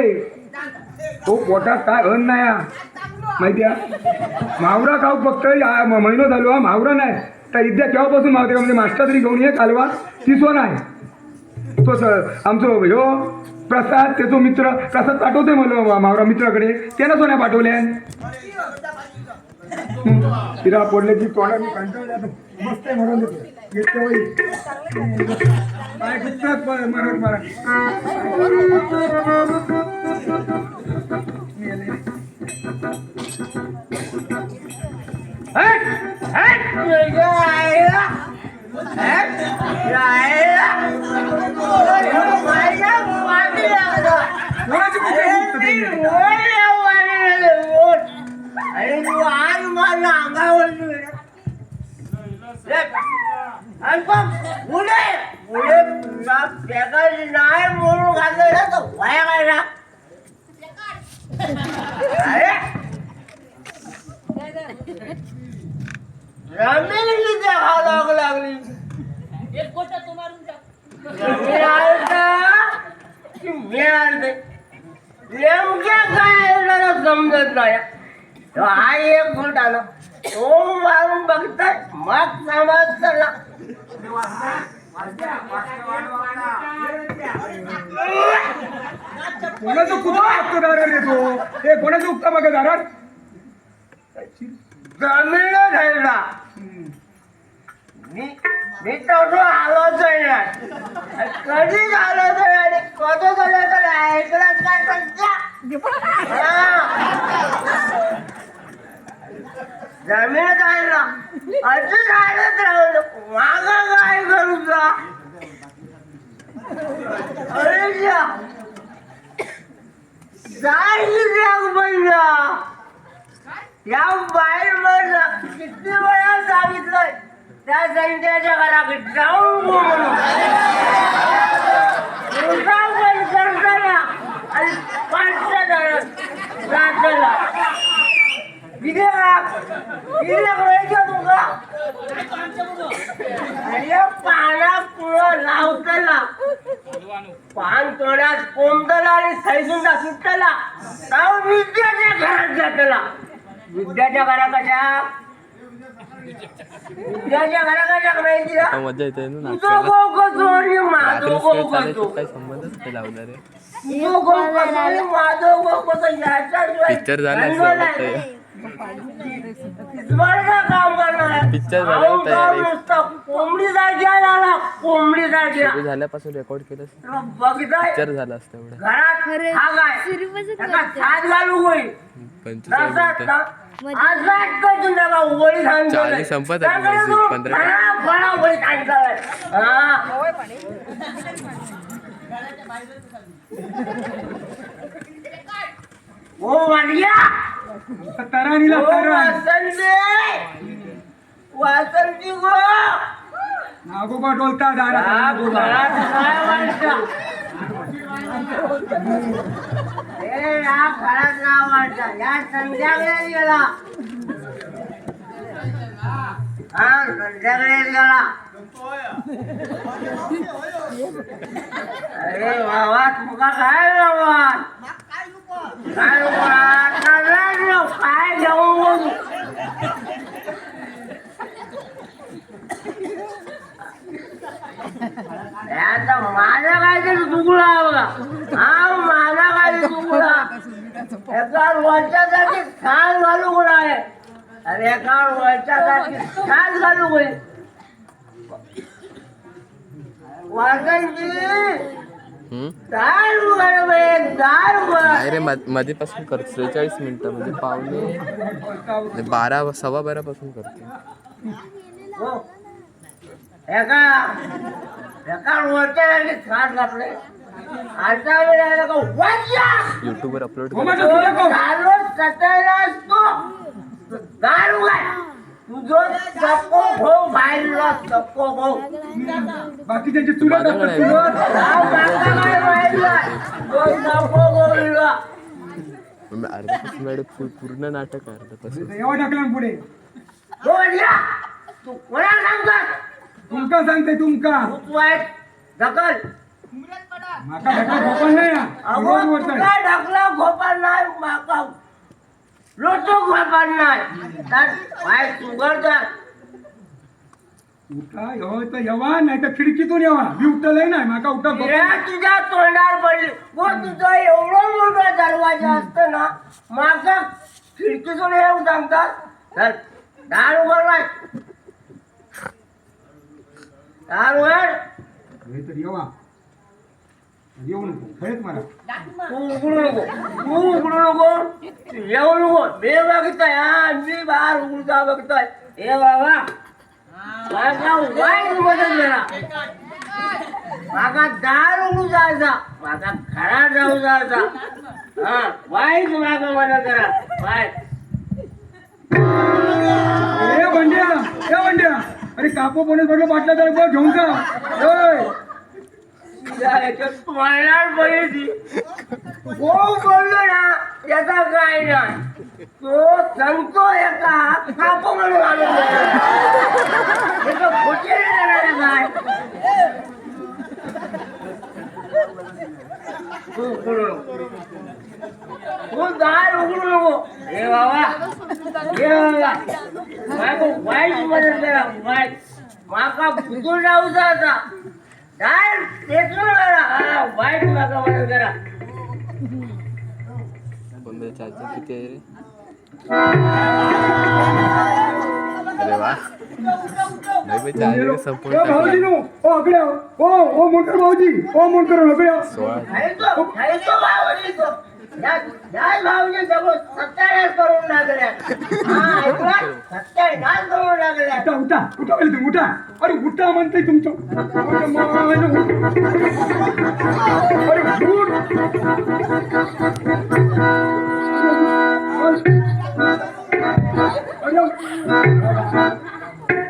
तो पोटात काय अन्न नाही हा. माहिती आहे मावरा खाऊ फक्त महिनो झालो हा मावरा नाही तर इद्या केव्हापासून मावते का म्हणजे मास्टर तरी घेऊन ये कालवा तिसो नाही. तो आमचो ह्यो प्रसाद त्याचो मित्र प्रसाद पाठवते मला मावरा मित्राकडे त्यानं सोन्या पाठवल्या. तिला पडल्याची तोंडा मी कंटाळल्या मस्त आहे म्हणून देतो. येतो बाई. काय गुजरात मरत मारा. कोणाची कुठे गुप्त देणे? अरे तू आज माझ्या अंगावर पुढे पुढे नाही म्हणून घाललं तर वया काय ना अरे रमेशची घालावं लागली नेमक्या काय समजत नाही. हा एक घोटा ना तो मारून बघतात मग समाज चला. कोणाचं कुठं दारात येतो हे कोणाचं उक्ता बघा दारात जमीन घ्यायला मी तर आलोच नाही कधी झालं तर आणि कधी झालं तर ऐकलं काय संख्या जमीन घ्यायला अजून झालंच राहिलं माग काय करू का अरे या बाहेर म्हणलं किती वेळा सांगितलंय त्या संध्याच्या घराकडे जाऊन करताना आणि पाना पुढं लावताना पान तोड्यात कोंबतला आणि सैसुंदा सुटला विद्याच्या घरात जातला. विद्याच्या घरा कशा विद्याच्या घरा कशा माहिती का मजा येते ना तुझं गो कसो आणि माझं गो कसो काही संबंधच नाही लावणार आहे. तुझं गो कसो आणि माझं गो कसो याचा पिक्चर झाला काम करणार पिक्चर झाला तयारी कोंबडी जायची झाला कोंबडी जायची सुरू झाल्यापासून रेकॉर्ड केलं बघताय पिक्चर झाला असतं एवढं घरात हा काय एका सात घालू होईल 45 मिनिटं चाळीस संपत आहे 15 ओ वाडिया तराणीला तरण वासंती गो नागोबा डोलता दारात घरात नाव वाटता या संध्याकाळी गेला हा संध्याकाळी गेला अरे बाबा तुका काय बाबा काय घेऊन आता माझा काहीतरी चुकला बघा हा माझा काही चुकला एका वर्षासाठी छान घालू गुण आहे अरे एका वर्षासाठी छान घालू गुण वासंती नाही रे मध्येपासून करतो 43 मिनिटं म्हणजे पावणे 12 12:15 पासून करतो. एका वर्षासाठी छान घातले आता वेळेला का वाचा युट्यूबवर अपलोड हो माझं तुला को. सटायला असतो दारू काय तुझं चक्को भाऊ बाहेरला चक्को भाऊ बाकी त्यांची चुलत असतात चुलत अर्धा तास पूर्ण नाटक आहे अर्धा तास. एवढा टाकला ना पुढे तू कोणाला सांगतात तुमका सांगते तुमका तू आहे ढकल माका ढकला झोपा नाही ना. अगो रोज बोलताय. तुला ढकला खोपार नाही माका लोटो खोपार नाही काय सुगरदार उठा तर यवा नाही तर खिडकीतून यवा मी उठलंय नाही माका उठा रे तुझ्या तोंडावर पडली व तुझा एवढा मोठा दरवाजा असतो ना माका खिडकीतून येऊ सांगतात चल दार उघड दार उघड नाही तर यवा येऊ नको खरेच मला तू उघडू नको तू उघडू नको तू येऊ नको मी बघतोय हा मी बाहेर उघडता बघतोय ए बाबा माझा वाईट मदत करा माझा दार उघडू जायचा माझा घरात जाऊ जायचा हा वाईट माझा मदत करा वाईट ए बंड्या अरे कापो पोलीस म्हटलं बाटल्या तर बघ घेऊन जा ओय. तोंडावर पडली हो बोललो ना त्याचा काय नाही तो सांगतो एका कापो म्हणून आणून खोटे काय तू उघडू नको तू दार उघडू नको हे बाबा माका वाईट मदत करा वाईट माका भुतून राहू जाता दार तेचून करा हा वाईट माका मदत करा चार्जिंग किती आहे रे? अरे वा नाही चार्जिंग संपूर्ण ओ भाऊजी नो ओ अकडे ओ मोटर भाऊजी ओ मोटर अकडे 16 खायचो भावजी तो या भावजी सगळं सत्यानाश करून टाकल्या हा ऐकला सत्यानाश करून टाकल्या उठा उठा उठा पहिले तुम्ही उठा अरे उठा म्हणते तुमचं अरे उठ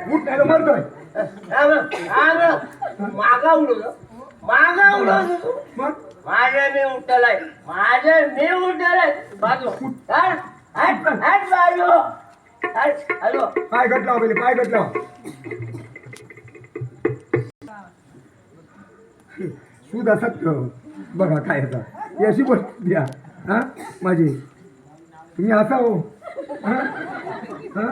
उठ नाही मरतोय मागा उडवलं मग माझ्या मी उठलाय बाजू हट बाजू हॅलो पाय गट लाव पहिले पाय गट लाव सूद असत बघा काय आता ही अशी गोष्ट द्या हा माझी तुम्ही असा हो हा हा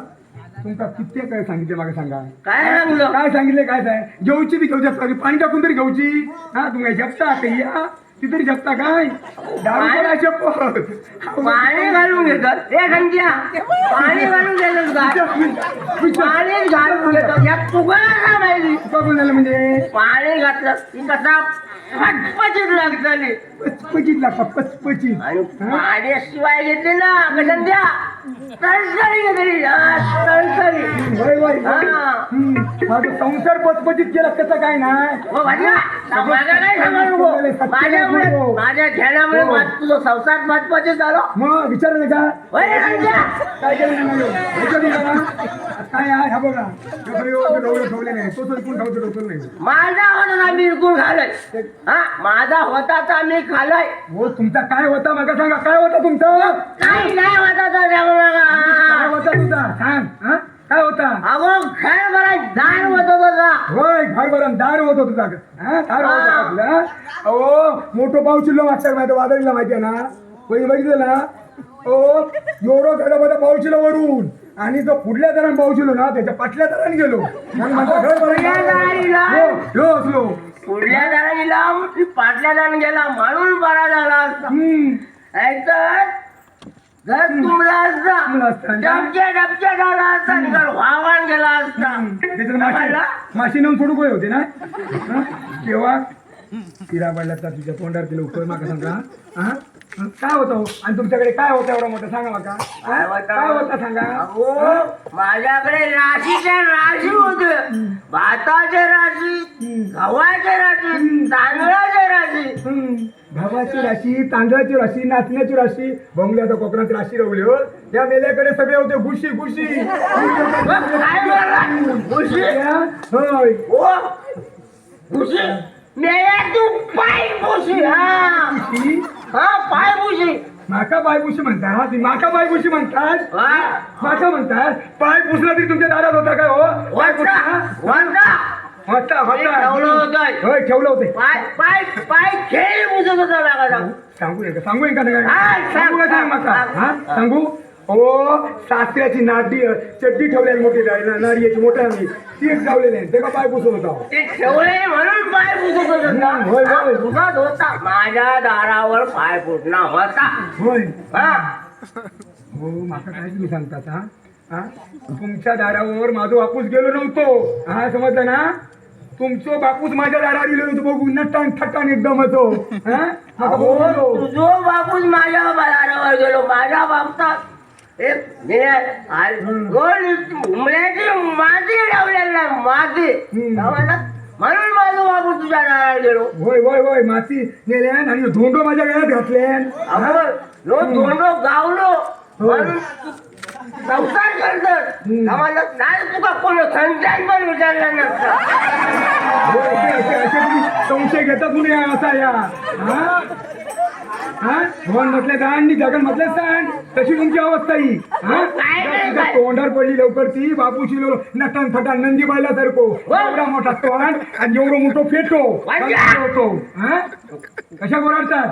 तुमचा किती काय सांगितले मागे सांगा काय लागलं काय सांगितले काय काय घेऊची ती घेऊ शकता पाणी टाकून तरी घेऊची हा तुम्ही झपता काही या ती तरी झपता काय दारू शपथ पाणी घालून घेतात हे घंट्या पाणी घालून घेतात काय पाणी घालून घेतात या तुला माहिती बघून झालं म्हणजे पाणी घातलं की कसा फटफटीत लागतली पचपचीत लागतात पचपचीत आणि पाणी शिवाय घेतली ना घंट्या तळसरी घेतली तळसरी वय वय हा. हा तो संसार पचपचीत केला त्याचा काय नाही हो भाज्या माझ्या काय सांगू नको माझ्यामुळे माझ्या ध्यानामुळे तुझं संसार महत्वाचे झालं मग विचारलं का होय घंट्या काय केलं नाही विचारलं का? काय आहे हा बघा डोळे ठेवले नाही तो कोण ठेवतो डोकं नाही माझा होता मी इरकून खाल्लाय हा माझा होता तर मी खाल्लाय हो तुमचा काय होता मग सांगा काय होता तुमचा काही नाही होता तर त्यामुळे काय होता तुमचा सांग हा काय होता अगो खेळ बरा दार होत होता होय घर बरं दार होत तुझा हा दार होत आपला अहो मोठं पाऊस चिल्लो मागच्या माहिती वादळीला माहिती आहे ना पहिले बघितलं ना ओ एवढं घडा मोठा पाऊस चिल्लो वरून आणि जो पुढल्या दरान पाऊस चिल्लो ना त्याच्या पाटल्या दरान गेलो मग माझं घर पुढल्या दाराला हो असलो पुढल्या दाराला पाटल्या दान गेला म्हणून बरा झाला असता ऐकत घर तुमला असता डबक्या झाला असता घर व्हावान गेला असता त्याच्यात माशी नेऊन सोडू काय होते ना तेव्हा तिरा पडला तर तुझ्या तोंडावर तिला उकळ माका सांगा हा काय होतं हो? आणि तुमच्याकडे काय होतं एवढं मोठं सांगा माका काय होतं सांगा अहो माझ्याकडे राशीच्या राशी होते भाताचे राशी गव्हाचे राशी तांदळाचे राशी गव्हाची राशी तांदळाची राशी नाचण्याची राशी बंगल्याचा कोकणात राशी रवली हो त्या मेल्याकडे सगळे होते गुशी गुशी काय बोलला खुशी होय हो खुशी मेल्या तू पाय खुशी हा हा पाय खुशी माका बायबुशी म्हणतात हा ती माका बायबुशी म्हणतात माका म्हणतात पाय पुसला तरी तुमच्या दारात होता काय हो पाय पुसला वंदा होता मी ठेवलं होतं. होय ठेवलं होते पाय पाय पाय खेळ मुजत होता लागा सांगू नका सांगू नका नका हा, सांग, सांगू का सांग सांग, माका सांग. हा सांगू हो सासऱ्याची नाडी चड्डी ठेवलेली मोठी नारियाची मोठ्या ती एक ठेवलेली आहे ते का पाय पुसत होता ते ठेवले म्हणून पाय पुसत होता होय होय पुसत होता माझ्या दारावर पाय पुसला होता होय हा हो माका काय तुम्ही सांगतात हा हा तुमच्या दारावर माझं बापूस गेलो नव्हतो हा समजलं ना तुमचं बापूस माझ्या दारावर गेलो नव्हतो बघू नट्टान थट्टान एकदम होतो हा माका बोललो. तुझो बापूस माझ्या दारावर गेलो माझ्या बापतात एक हुमल्याची माती लावलेला माती म्हणून माझं बापू तुझ्या दारावर गेलो होय होय होय माती नेल्यान आणि धोंडो माझ्या गळ्यात घातल्यान धोंडो गावलो म्हणून संसार करतात आम्हाला नाही तुका कोण संसार पण विचारला नसता असे तुम्ही संशय घेता तुम्ही असा या हा हा भवन म्हटलं दांडी जगन म्हटलं सांड तशी तुमची अवस्था ही हा तुझ्या तोंडावर पडली लवकर ती बापूशी नटन फटान नंदी बायला सारखो एवढा मोठा तोंड आणि एवढं मोठं फेटो होतो हा कशा बोलाडतात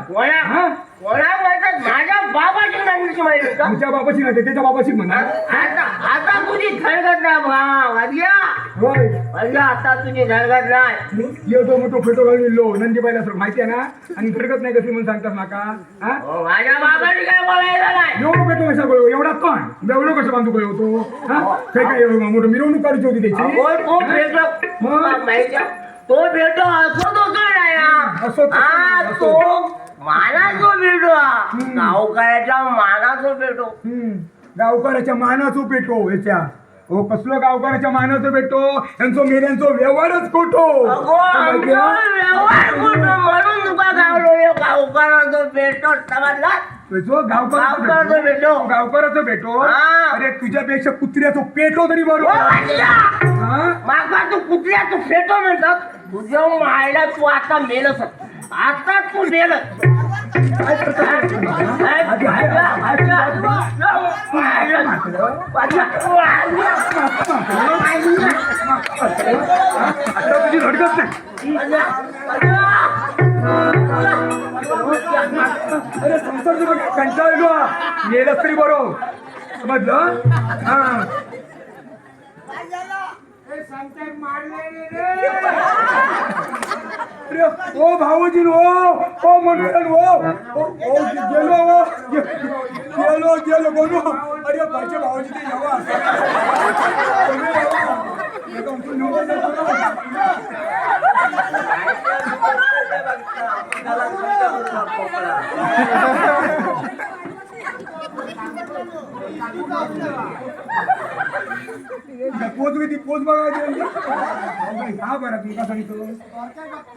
हा कोणा म्हणतात माझ्या बाबाची नांदीची माहिती का तुमच्या बापाशी नाही त्याच्या बापाशी म्हणा आता आता तुझी धडगत नाही भाव अद्या होय अद्या आता तुझी धडगत नाही एवढं मोठं फेटो घालून लो नंदी बायला सारखं माहिती आहे ना आणि फरकत नाही कशी म्हणून सांगतात माका हा हो, माझ्या बाबाने काय बोलायला नाही एवढं पेटो कशा बोलव एवढा तोंड एवढं कसं बांधू होतो हा काय काय मोठं मिरवणूक काढायची होती त्याची अहो, तो भेटो मग? माहिती आहे? तो भेटो असो तो नाही असो तो हा असो. तो मानाचो भेटो गावकऱ्याच्या मानाचो भेटो गावकऱ्याच्या मानाचो पेटो ह्याच्या हो कसलो गावकऱ्याच्या मानाचो पेटो यांचो मेऱ्यांचो व्यवहारच खोटो अगो आमचा व्यवहार कुठं म्हणून तुका गावलो हे गावकऱ्याचो भेटो समजला गावकऱ्याचो भेटो गावकऱ्याचो पेटो हा. अरे तुझ्यापेक्षा कुत्र्याचो पेटो तरी ओ, बरोबर वाटल्या. हा? माका तू कुठल्या तू फेटो म्हणतात तुझ्या मायला तू आता मेलच आता तू मेलच काय करतो? आता तुझी धडकत नाही अरे संसार कंटाळलो मेलच तरी बरोबर समजलं हा अरे ओ भाऊजी ओ मंडळ गेलो गेलो गेलो बोलो अरे भाचे भाऊजी ते यावा पोच ती पोच बघायची हा बरं तुमका सांगतो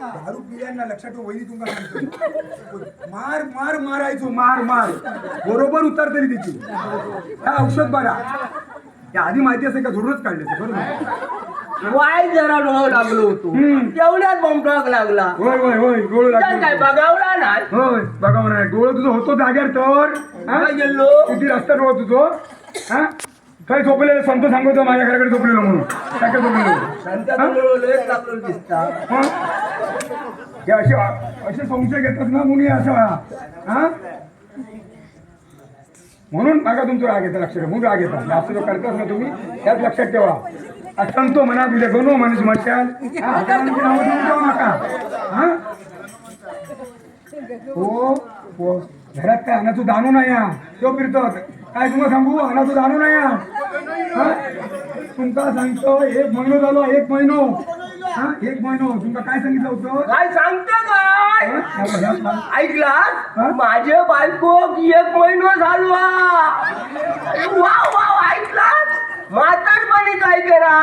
दारू पिल्यांना लक्षात ठेव वहिनी तुमका सांगतो मार मार मारायचो मार मार बरोबर उतरतली त्याची हा औषध बरा त्या आधी माहिती असेल का जोडूनच काढले ते बरोबर वाय जरा डोळ लागलो होतो तेवढ्यात बॉम्बटॉक लागला होय होय होय डोळ काय लागले बघावला नाही होय बघा नाही डोळ तुझं होतो जाग्यावर तर हा? गेलो किती रस्ता डोळ तुझं हा काय झोपलेलं संत सांगतो माझ्या घराकडे झोपलेलो म्हणून काय काय झोपलेलो हा? हे असे संशय घेतात ना मुली असा हा म्हणून बघा तुमचं राग येतं लक्षात म्हणून राग येतात जास्त जो करतात ना तुम्ही त्यात लक्षात ठेवा संतो म्हणा तुझ्या गणो माणूस मशाल नका हा हो घरात काय अनाचं दानू नाही हा तो फिरतात काय तुम्हाला सांगू अनाचं दानू नाही हा तुमका सांगतो एक महिनो झालो एक महिनो हा एक महिनो तुमका काय सांगितलं होतं काय सांगतो काय हा? ऐकला माझे बायको एक महिना झालो वा वा ऐकला म्हातारपणी काय करा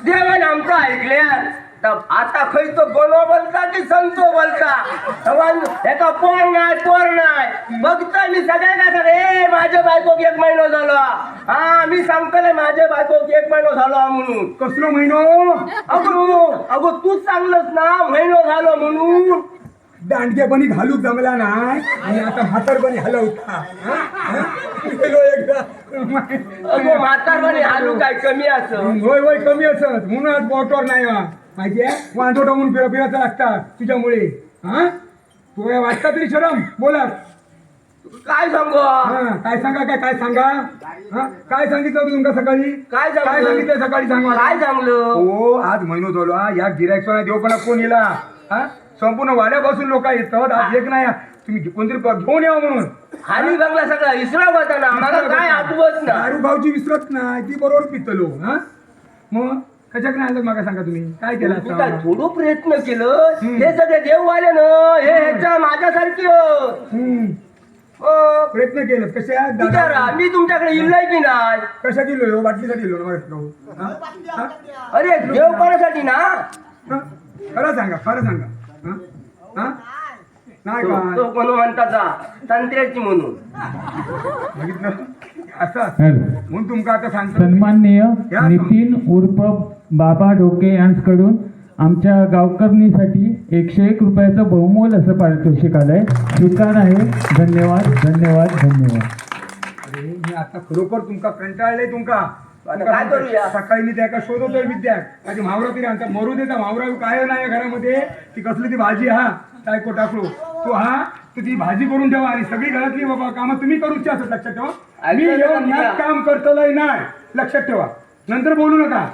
देवान आमचं ऐकल्यात तर आता खयतो गोलो बोलता की संतो बोलता एका पोर नाही बघता मी सगळ्या काय माझ्या बायको एक महिना झालो हा मी सांगतोय माझ्या बायको एक महिना झालो म्हणून कसलो महिनो अगो तूच सांगलंस ना महिना झालो म्हणून दांडकेपणी घालूक जमला नाही आणि आता म्हातारपणी हलवता गेलो एकदा अगो म्हातारपणी हालू काय कमी असं होय होय कमी असत म्हणून आज बोटवर नाही माहितीये वांदोटा म्हणून फिरायचं लागतात तुझ्यामुळे. हा तुला वाटतं तरी शरम बोला. काय सांगू काय सांगा काय सांगा. काय सांगितलं होतं तुमका सकाळी. काय सांगू? काय सांगितलं सकाळी सांगा. काय सांगलं हो आज महिनो झालो या गिरायक देवपणा कोण येला. हा संपूर्ण वाड्यापासून लोक येतात. आज एक नाही तुम्ही कोणतरी घेऊन यावं म्हणून. हानी बंगला सगळा इसरा होता ना मला काय आठवत ना. दारू गावची विसरत नाही ती बरोबर पितलो. हा मग कशाक नाही आणलं मला सांगा तुम्ही काय केलं मी काय असतं? थोडं प्रयत्न केलं हे सगळे देववाले ना हे ह्याच्या माझ्यासारखी प्रयत्न केलं कशा विचारा मी तुमच्याकडे इल्लाय की नाही. कशा किलो बाटलीसाठी किलो मग अरे देवपणासाठी ना. खरं सांगा खरं सांगा. हा नाही तो का कोण म्हणतात संत्र्याची म्हणून बघितलं असं म्हणून तुमका आता सांगतो. सन्माननीय नितीन उर्फ बाबा ढोके यांच्याकडून आमच्या गावकरणीसाठी 101 रुपयाचं बहुमोल असं पारितोषिक आलंय. स्वीकार आहे. धन्यवाद धन्यवाद धन्यवाद. अरे मी आता खरोखर तुमका कंटाळले तुमका. आता काय करूया? सकाळी मी त्या शोधतोय विद्याक माझी मावरा तरी आमचा मरू देता मावरा काय नाही घरामध्ये ती कसली ती भाजी हा टायको टाकलो तो हा तर ती भाजी करून ठेवा आणि सगळी घरातली बाबा कामं तुम्ही करूच असत लक्षात ठेवा. मी येऊन यात काम करतलंय नाही लक्षात ठेवा. नंतर बोलू नका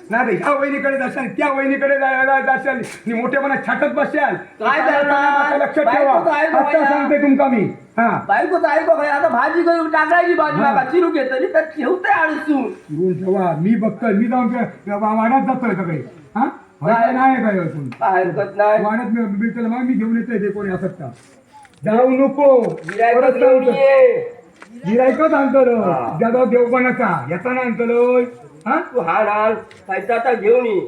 नाही ह्या वहिनीकडे जाशाल त्या वहिनीकडे जाशाल मी मोठेपणा छाटत बसाल. काय करणार? लक्षात ठेवा. बायको काय आता बोलायला? सांगते तुमका मी. हा बायकोच ऐको काय आता भाजी करून टाकायची भाजी मागा चिरू घेतली तर ठेवतंय अडसून. घेऊन ठेवा मी बघतोय मी जाऊन वाड्यात जातोय सगळे. हा काय? नाही काय अजून काय हरकत नाही. वाड्यात भेटलं मग मी घेऊन येतोय ते कोणी असत का. जाऊ नको गिऱ्हाईकच घेऊन ये. गिरायकच आणतलो जगाव देवपणाचा याचा ना आणतलोय. हा तू हा डाल पैसा आता घेऊन ये.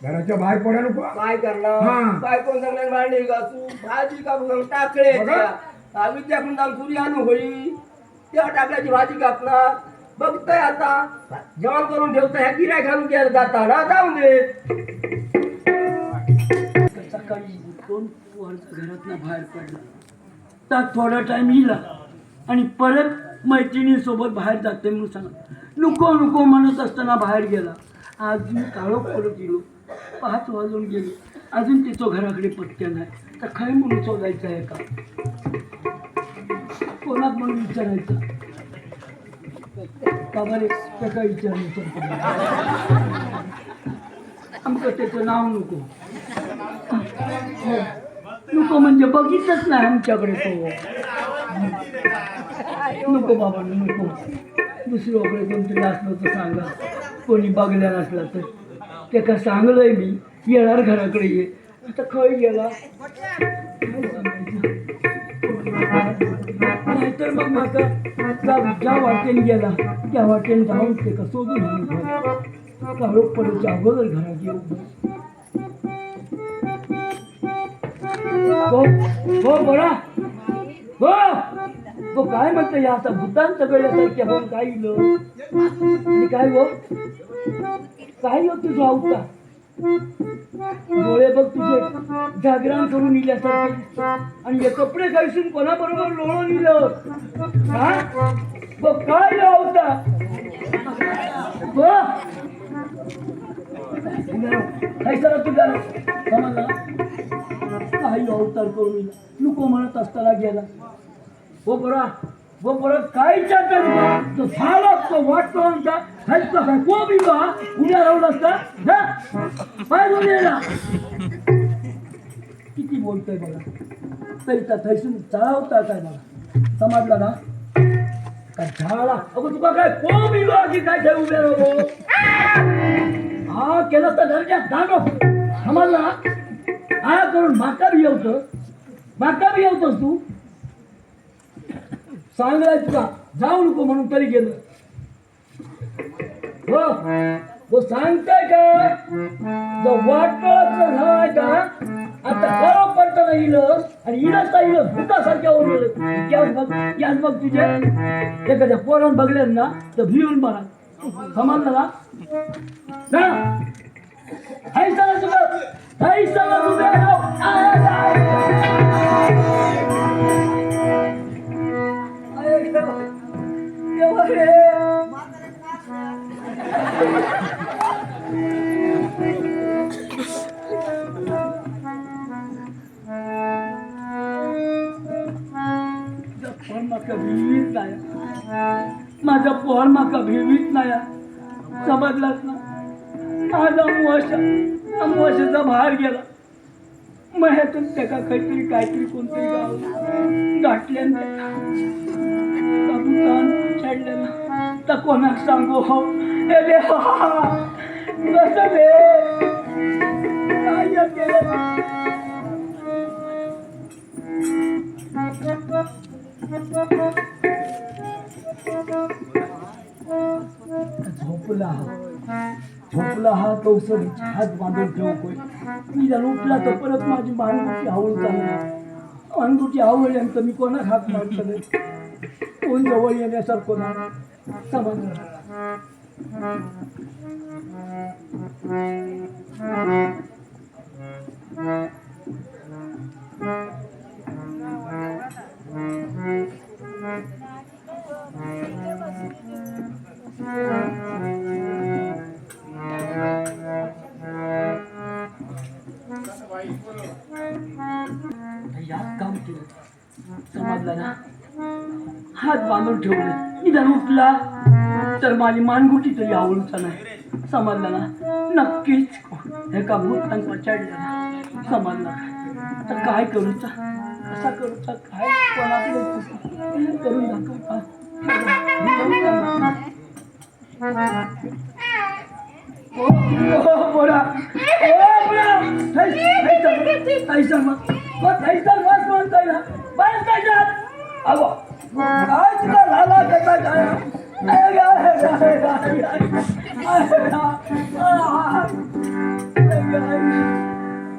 घराच्या बाहेर पडा नको. काय करणार हा. काय कोण सांगणार भांडी घासू भाजी कापू टाकळे बघा. विद्याकडून जाऊन पुरी आणू होई तेव्हा टाकल्याची भाजी कापणार बघतोय आता जेवण करून ठेवतो ह्या गिऱ्हाईक घालून केलं जाता ना जाऊन दे. सकाळी दोन घरातनं बाहेर पडला तर थोडा टाइम येला आणि परत मैत्रिणीसोबत बाहेर जाते म्हणून सांगा नको नको म्हणत असताना बाहेर गेला. अजून काळोख पडत गेलो 5 वाजून गेले अजून तिचं घराकडे पत्त्या नाही तर काय म्हणून शोधायचं आहे का कोणात म्हणून विचारायचं का बरे त्याचा विचार आमचं त्याचं नाव नको नको म्हणजे बघितलंच नाही आमच्याकडे तो नको बाबा नको. दुसरीकडे कोणतरी असलं तर सांगा कोणी बघल्या नसला तर ते का सांगलंय मी येणार घराकडे ये आता खय गेला नाहीतर मग माझा ज्या वाटेने गेला त्या वाटेने जाऊन ते का शोधून आणून काळोख पडायच्या अगोदर घरात येऊ. हो बरा हो काय म्हणतो या आता भूतांत गळल्यासारख्या हो काय इलं आणि काय हो काय हो तुझं आवता डोळे बघ तुझे जागरण करून इल्यासारखे आणि हे कपडे काढून कोणाबरोबर लोळून इलं हा बघ काय आवता काय सर तुझा समजला काही अवतार करून नको म्हणत असताना गेला. हो बरं काय तो झाला तो वाटतो आमचा हलका काय को बिंबा उद्या राहून असता काय बोललेला किती बोलतोय बघा तरी त्या थैसून चढावता काय बघा समजला ना काय झाला अगं तुका काय को बिंबा की काय काय उभे राहू हा केला तर दर्जा दानो समजला हा करून माका बी येवतोस तू सांगलाय तुला जाऊ नको म्हणून तरी गेलं हो सांगताय का जो वाटलं झालाय का आता खरं पडतं येईल आणि येईल भूतासारख्या वर गेलं याच बघ तुझे एखाद्या पोरान बघल्यान ना तर भिवून मला समजलं ना हाय चला तुझं हाय चला तुझं म्हाका भिवीत नाही, माझा पोर म्हाका भिवीत नाही. समजलाच ना. आज अमोशाचा बाहेर गेला, मह्यातून त्याका काहीतरी कोणतरी गाव गाठल्यान छाडलेला. तर कोणाक सांगू हो हे देवा, कसं रे काय केलं. झोपला हा कौसर हात बांधून ठेवतोय. मी जर उठला तर परत माझी मानगुटी आवड चालली. मानगुटी आवडल्यानंतर मी कोणाक हात मारतले, कोण जवळ येण्यासारखं नाही. समजलं. यात काम केलं. समजलं ना. हात बांधून ठेवले. निदान उठला तर माझी मानगुटी तरी आवडूचा नाही. समजलं ना. नक्कीच एका भूतान पचाडला. समजलं. आता काय करूचा, कसा करूचा, काय कोणाकडे करून दाखवता. बोला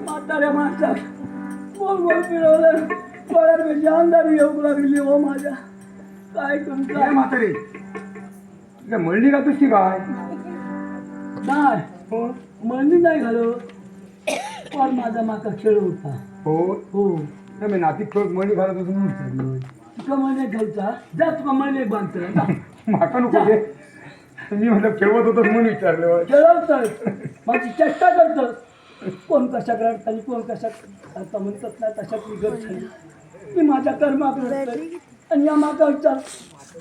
म्हाताऱ्या माणसा बोल बोल फिरवलं. डोळ्यात अंधारी येऊ लागली हो माझ्या. काय करू काय म्हातारे तुझ्या मळणी का तुझी काय नाही हो, मळणी नाही घालो. पण माझा माका खेळ होता. हो हो नाही मी नाती खेळ मळणी घालत असून विचारलं. तुका मळणे घ्यायचा जा, तुका मळणे बांधतो माका नको रे. मी म्हटलं खेळवत होतो म्हणून विचारलं. खेळवतोय, माझी चेष्टा करतो. कोण कशा रडतानी कोण कशा आता म्हणतात ना तशात मी गट झाली. मी माझ्या कर्मात रडतोय आणि या माका विचार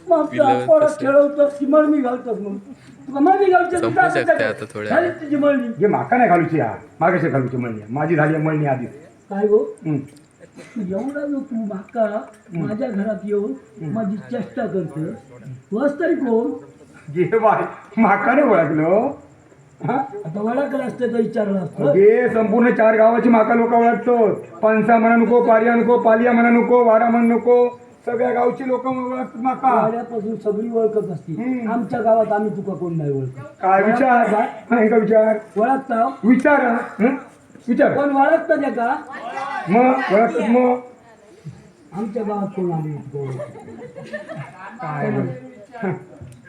मागचा परत खेळवतो की मळणी घालतोस म्हणून. तुका मळणी संपू शकते आता थोड्या झाली तुझी मळणी. जे माका नाही घालूची हा मागाशी घालूची मळणी माझी झाली मळणी आधी. काय हो एवढा जो तू माका माझ्या घरात येऊन माझी चेष्टा करतो, तूच तरी कोण. जे बाय माका नाही ओळखलं. आता वडाकडे असते तर विचारलं असतं. हे संपूर्ण 4 गावाची माका लोक ओळखतो. पंसा म्हणा नको, पारिया नको, पालिया म्हणा नको, वारा म्हणा नको, सगळ्या गावची लोक ओळखतात माका. वाड्यापासून सगळी ओळखत असते. आमच्या गावात आम्ही तुका कोण नाही ओळखत. काय विचार नाही का विचार ओळखता विचार विचार कोण ओळखतं त्या का मग ओळखतात मग आमच्या गावात कोण आले काय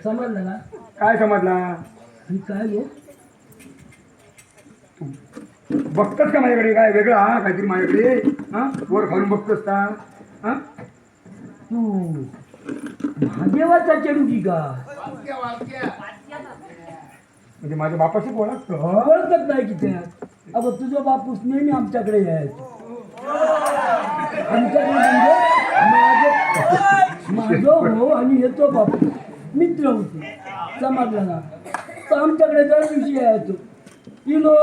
समजलं ना. काय समजला आणि काय हो बघतोस का माझ्याकडे काय वेगळा काहीतरी माझ्याकडे वर खाऊन बघतोस का. तू महादेवाचा चेडू की का म्हणजे माझ्या बापाशी ओळखतो. ओळखत नाही की त्यात. अगं तुझा बापूस नेहमी आमच्याकडे यायचं. आमच्याकडे म्हणजे माझं हो आणि येतो बापू मित्र होते. समजलं ना. तर आमच्याकडे दर दिवशी यायचो. किलो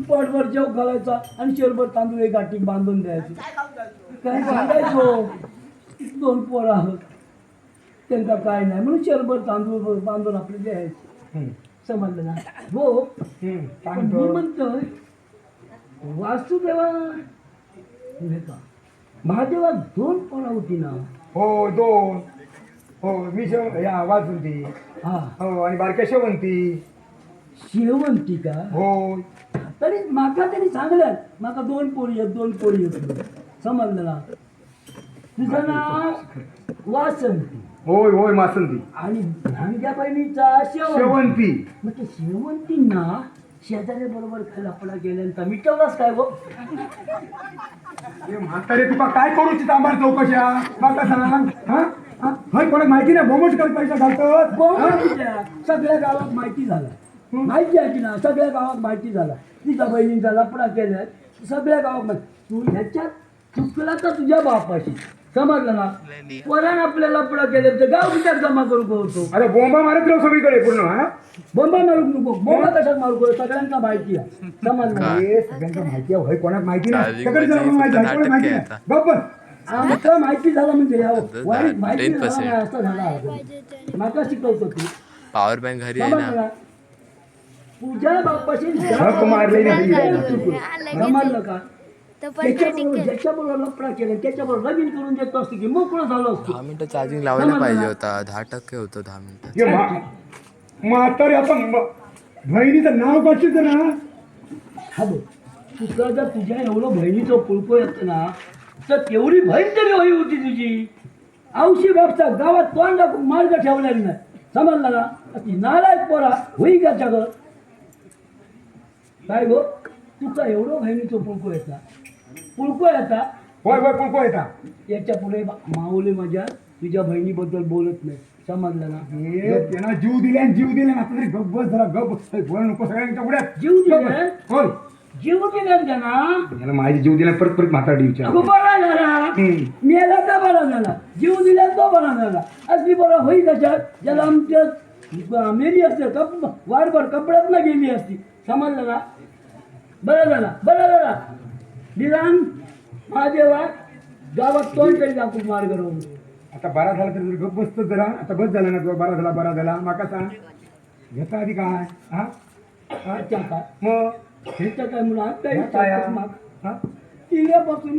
पोटभर जेव घालायचा आणि शेरभर तांदूळ एक गाठी बांधून द्यायचे. काय सांगायचो 2 पोरं आहोत त्यांचा काय नाही म्हणून शेरभर तांदूळ बांधून आपले द्यायचे. समजलं ना. हो पण मी म्हणतोय वासुदेवा महादेवा 2 पोरं होती ना. हो 2 हो मी या वाजवंती हा हो आणि बारक्या शेवंती शेवंती का हो. तरी माका तरी चांगल्यात. माका 2 पोरी आहेत 2 पोरी आहेत. समजलं ना. तुझं नाव वासंती होय होय मासंती आणि ह्यांच्या बहिणीचा शेवंती. शेवंती. मग ते शेवंतींना शेजाऱ्या बरोबर खलापडा गेल्यानंतर मिटवलाच काय गो. म्हातारे तुका काय करूची तांबार चौकशा माका सांग. हय कोणाक माहिती नाही बोमट कर पैसा घालतात. सगळ्या गावात माहिती झाला. माहिती आहे की ना. सगळ्या गावात माहिती झाला. तिच्या बहिणींचा लपडा केलाय सगळ्या गावात. तू ह्याच्यात चुकला तर तुझ्या बापाशी. समजलं ना वरान आपल्याला पुढा केले तर गाव विचार जमा करू होतो. अरे बोंबा मारत राहू सगळीकडे पूर्ण हा बोंबा मारू नको बोंबा कशात मारू करू सगळ्यांना माहिती आहे समजलं ना? हे सगळ्यांना माहिती आहे होय कोणाक माहिती नाही डायविंग सगळं जणांना म्हणजे माहिती आहे फक्त कोणाक माहिती नाटक नाही गप्प बस. आमचं माहिती झालं म्हणजे वाईट माहिती 10%. झालं नाही असं झालं आहे. माका शिकवतो तू पॉवर बँक घरी आहे समजलं ना. ना? तुझ्या बापाशी झक मारली नाही. समजलं का? तो पण त्याच्याबरोबर ज्याच्याबरोबर लफडा केला त्याच्याबरोबर लगीन करून देत असतो की मोकळं झालं असतो. 10 मिनिटं चार्जिंग लावायला पाहिजे होता. 10% होतं 10 मिनिटं. हे म्हातारे आता बहिणीचं नाव काढशील तर ना हा बघ तुझं जर तुझ्या एवढं बहिणीचं पुळको येतं ना तर तेवढी बहीण तरी होई होती तुझी. औशी बापचा गावात तोंड दाखवून मार्ग ठेवलेला नाही समजला ना? ती नालायक पोरा होई का जग काय गो तुका एवढं बहिणीचं पुळको येता होय होय कोण येता याच्या पुढे माऊली माझ्या तुझ्या बहिणीबद्दल बोलत नाही समजलं ना? हे त्यांना जीव दिले आणि जीव दिले ना आता तरी गप्प बस जरा गप्प बोल नको सगळ्यांच्या पुढ्यात जीव दिले? बोल जीव दिला त्यांना याला माझी जीव दिला परत परत म्हातारी विचार अगो बरा झाला मेला तर बरा झाला जीव दिला तो बरा झाला असली बरा होई कशात ज्याला आमच्या मेली असते वारभर कपड्यात ना गेली असती समजलं ना? बरा झाला निदान महादेवा गावात तोंड तरी दाखवून मार्ग राहून आता बरा झाला तर गप्प बसतो जरा आता बस झाला ना तुला बरा झाला माका सांग घेता आधी काय हा अच्छा काय मग ह्याचं काय म्हणून आता काय विचारतोस मग? तिच्यापासून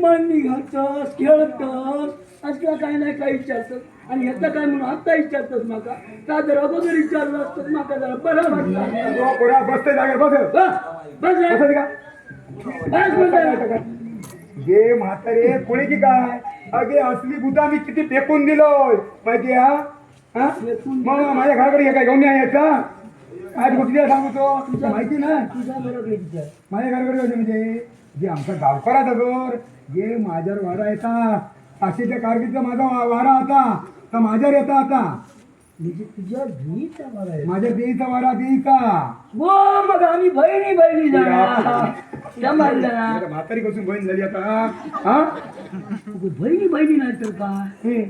मन निघालतस खेळतस असला काय नाही काय विचारतस आणि ह्याचं काय म्हणून आता विचारतस माका का जर अगोदर विचारलं असतं माका जरा बरं वाटलं बसते जागेवर बस बस हे म्हातारे कोणी की काय अगे असली बुद्धा मी किती फेकून दिलोय माहिती हा मग माझ्या घराकडे हे काय घेऊन नाही यायचा आज गोष्टी सांगतो तुझ्या माहिती नाही तुझ्या बरोबर विचार माझ्या घराकडे कसं म्हणजे जे आमचा गावकरा दगड जे माझ्यावर वारा येतात काशीच्या कारगिलचा माझा वारा होता तर माझ्यावर येता आता म्हणजे तुझ्या भीचा बरा आहे माझ्या देईचा वारा देईचा वो मग आम्ही बहिणी जाणार समजलं ना? म्हातारी कसून बहीण झाली आता हा बहिणी नाही तर काय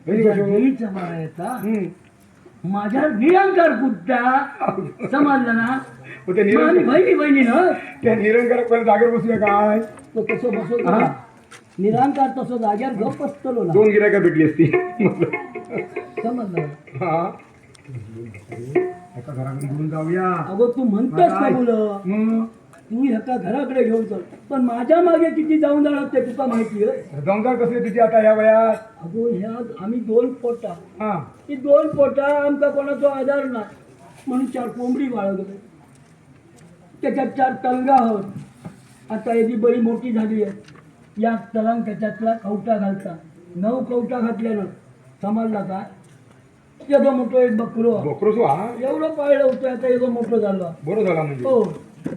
तुझ्या भीचा बरा येता माझ्या निरंकार कुठचा समजलं ना? ते मग आम्ही बहिणी ना त्या निरंकार जागेवर बसूया काय तो तसं बसवतो ना. निरंकार तसं जाग्यावर गप असतो ना 2 गिरायका भेटली असती समजलं ना? हा एका घराकडे घेऊन जाऊया अगो तू म्हणतोस का मुलं मग तू ह्याचा घराकडे घेऊन चल पण माझ्या मागे किती जाऊन जाणार ते तुका माहिती आहे? जाऊन कसले तुझी आता या वयात अगो ह्या आम्ही 2 पोटा हा ही 2 पोटा आमचा कोणाचा आधार नाही म्हणून 4 कोंबडी बाळगले त्याच्यात 4 तलगा आहोत आता याची बरी मोठी झाली आहे या तलांग त्याच्यातला कवटा घालता 9 कवटा घातल्यानं समजला का एवढं मोठं एक बकरो बकरोसो हा एवढं पाळलं होतं आता एवढं मोठं झालं बरं झाला म्हणजे हो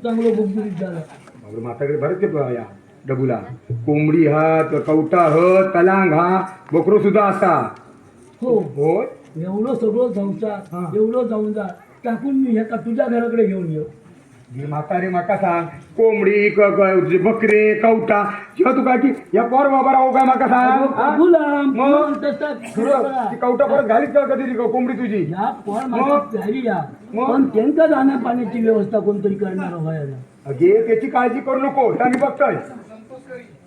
चांगलं गुबगुबीत झालं बाबरे म्हाताकडे बरंच ते या डबुला कोंबडी हा कवटा ह तलांग हा बकरो सुद्धा असा हो होय एवढं सगळं संसार एवढं जाऊन जा टाकून मी ह्या तुझ्या घराकडे घेऊन येऊ हे म्हातारे माका सांग कोंबडी बकरे कवटा किंवा तू काय की या पोर बाबा राहू काय माका सांग हा? गुलाम मग? तसं खरं करा. ती कवटा परत घालीत का कधी ती कोंबडी तुझी या पोर मग? माझी झाली या मग? पण त्यांचा जाण्या पाण्याची व्यवस्था कोणतरी करणार व्हायला अगे त्याची काळजी करू नको त्या मी बघतोय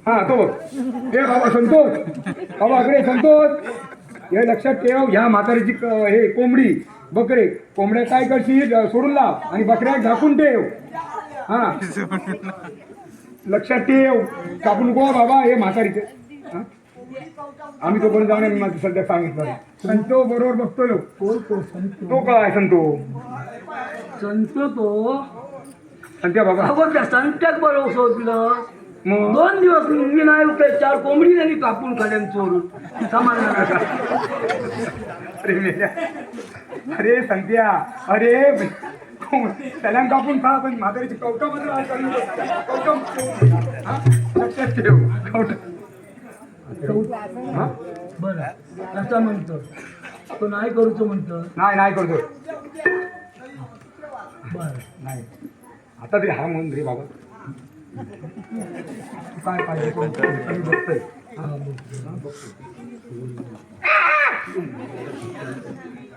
हा तो बघ हे बाबा संतोष बाबा अगरे संतोष हे लक्षात ठेव ह्या म्हातारीची हे कोंबडी बकरे कोंबड्या काय करशील सोडून लाव आणि बकऱ्या झाकून ठेव हा लक्षात ठेव कापून नको बाबा हे म्हातारीचे हा? आम्ही तोपर्यंत जाणार मी माझं सध्या सांगितलं संतो बरोबर बघतो लोक कोण तो संत तो काय संतो संत तो संत्या बाबा अगो त्या संत्याक बरोबर सोडलं मग 2 दिवस मी नाही उठे 4 कोंबडी त्यांनी कापून काढ्यान चोरून समजलं अरे मेल्या अरे संत्या अरे त्याला कापून खा पण म्हातारीची कवटामध्ये लक्षात ठेव कवटा हा? बरं असं म्हणतो तो नाही करूचो म्हणतो नाही करतो बरं नाही आता तरी हा म्हण रे बाबा तू काय पाहिजे तो आम्ही बघतोय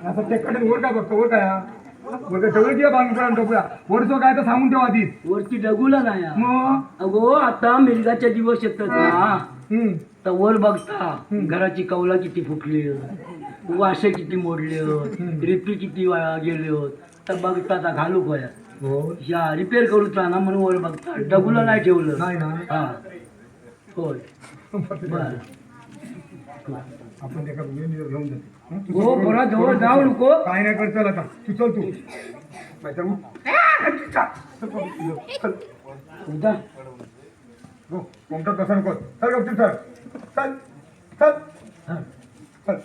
आता ते कडे वर काय बघतो वर काय वर काय सगळं किंवा बांधून करा टोपला वरचं काय तर सांगून ठेवा आधीच वरती डगुला नाही हा. मग अगो आता मिरगाचे दिवस येतात ना हम्म. तर वर बघता घराची कौला किती फुटली वाशे किती मोडले रेपी किती गेले तर बघता आता घालू गोया हो या रिपेअर करूच ना म्हणून वर बघता डगुला नाही ठेवलं नाही ना हा होय बर आपण त्याला घेऊन जातो हं? तू हो बरा जवळ जाऊ नको काय नाही कर चल आता तू चल तू नाहीतर उठ. चल उदा हो कोणतं कसं नको चल गपचूप चल चल चल हा. चल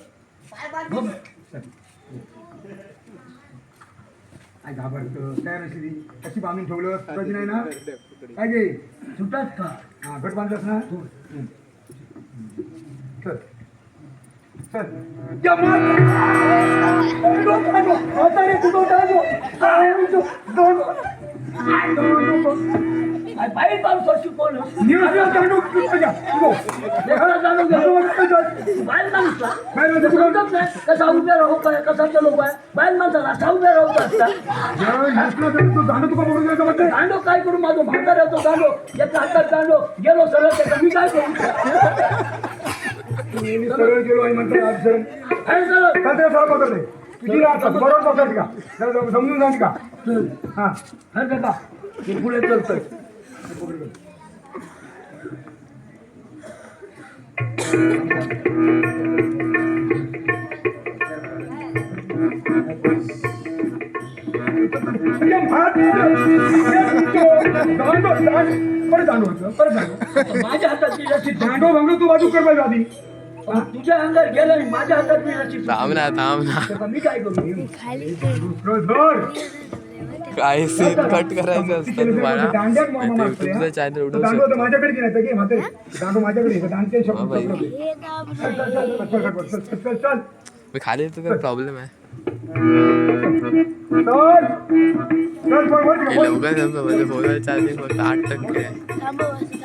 काय घाबरतं काय नसली कशी बांधून ठेवलं कधी नाही ना काय गे सुटात का हा घट बांधलास ना हं. चल चल या मार. आता रे, तू काय बाई पाऊस शिकवलं न्यूज दांडू तुझ्या जाणून बाहेर माणूस समजत नाही कसा उभ्या राहू काय कसा चलो काय बाहेर माणसाला असा उभ्या राहू असता तू दांडू तुका मोडून जायचं म्हणते दांडो काय करू माझं भाकर येतो दांडो याच्या हातात दांडो गेलो सरळ त्याचा मी काय करू मी सरळ गेलो आहे म्हणतो अडचण काय सरळ का ते सरळ पकडले तुझी राहतात बरोबर पकडते का जरा समजून जाते का हा हर दादा हे पुढे चलतोय माझ्या हातात मी रशीद दांडो भांडू तू बाजू कर पाहिजे आधी तुझ्या अंगावर गेलं आणि माझ्या हातात मी रशीद थांब ना आता मी काय करू धर काय सीन कट करायचं असतं तुम्हाला दांड्यात मामा युट्यूबचं चॅनल उडवू दांडो शकतो तर माझ्याकडे नाही घे म्हातारे दांडो माझ्याकडे आहे. दांडे शब्द बाई. चल चल चल चल मी खाली येतो काय प्रॉब्लेम आहे चल चल हे लवकर संपलं माझं फोनवर चार्जिंग फक्त 8% आहे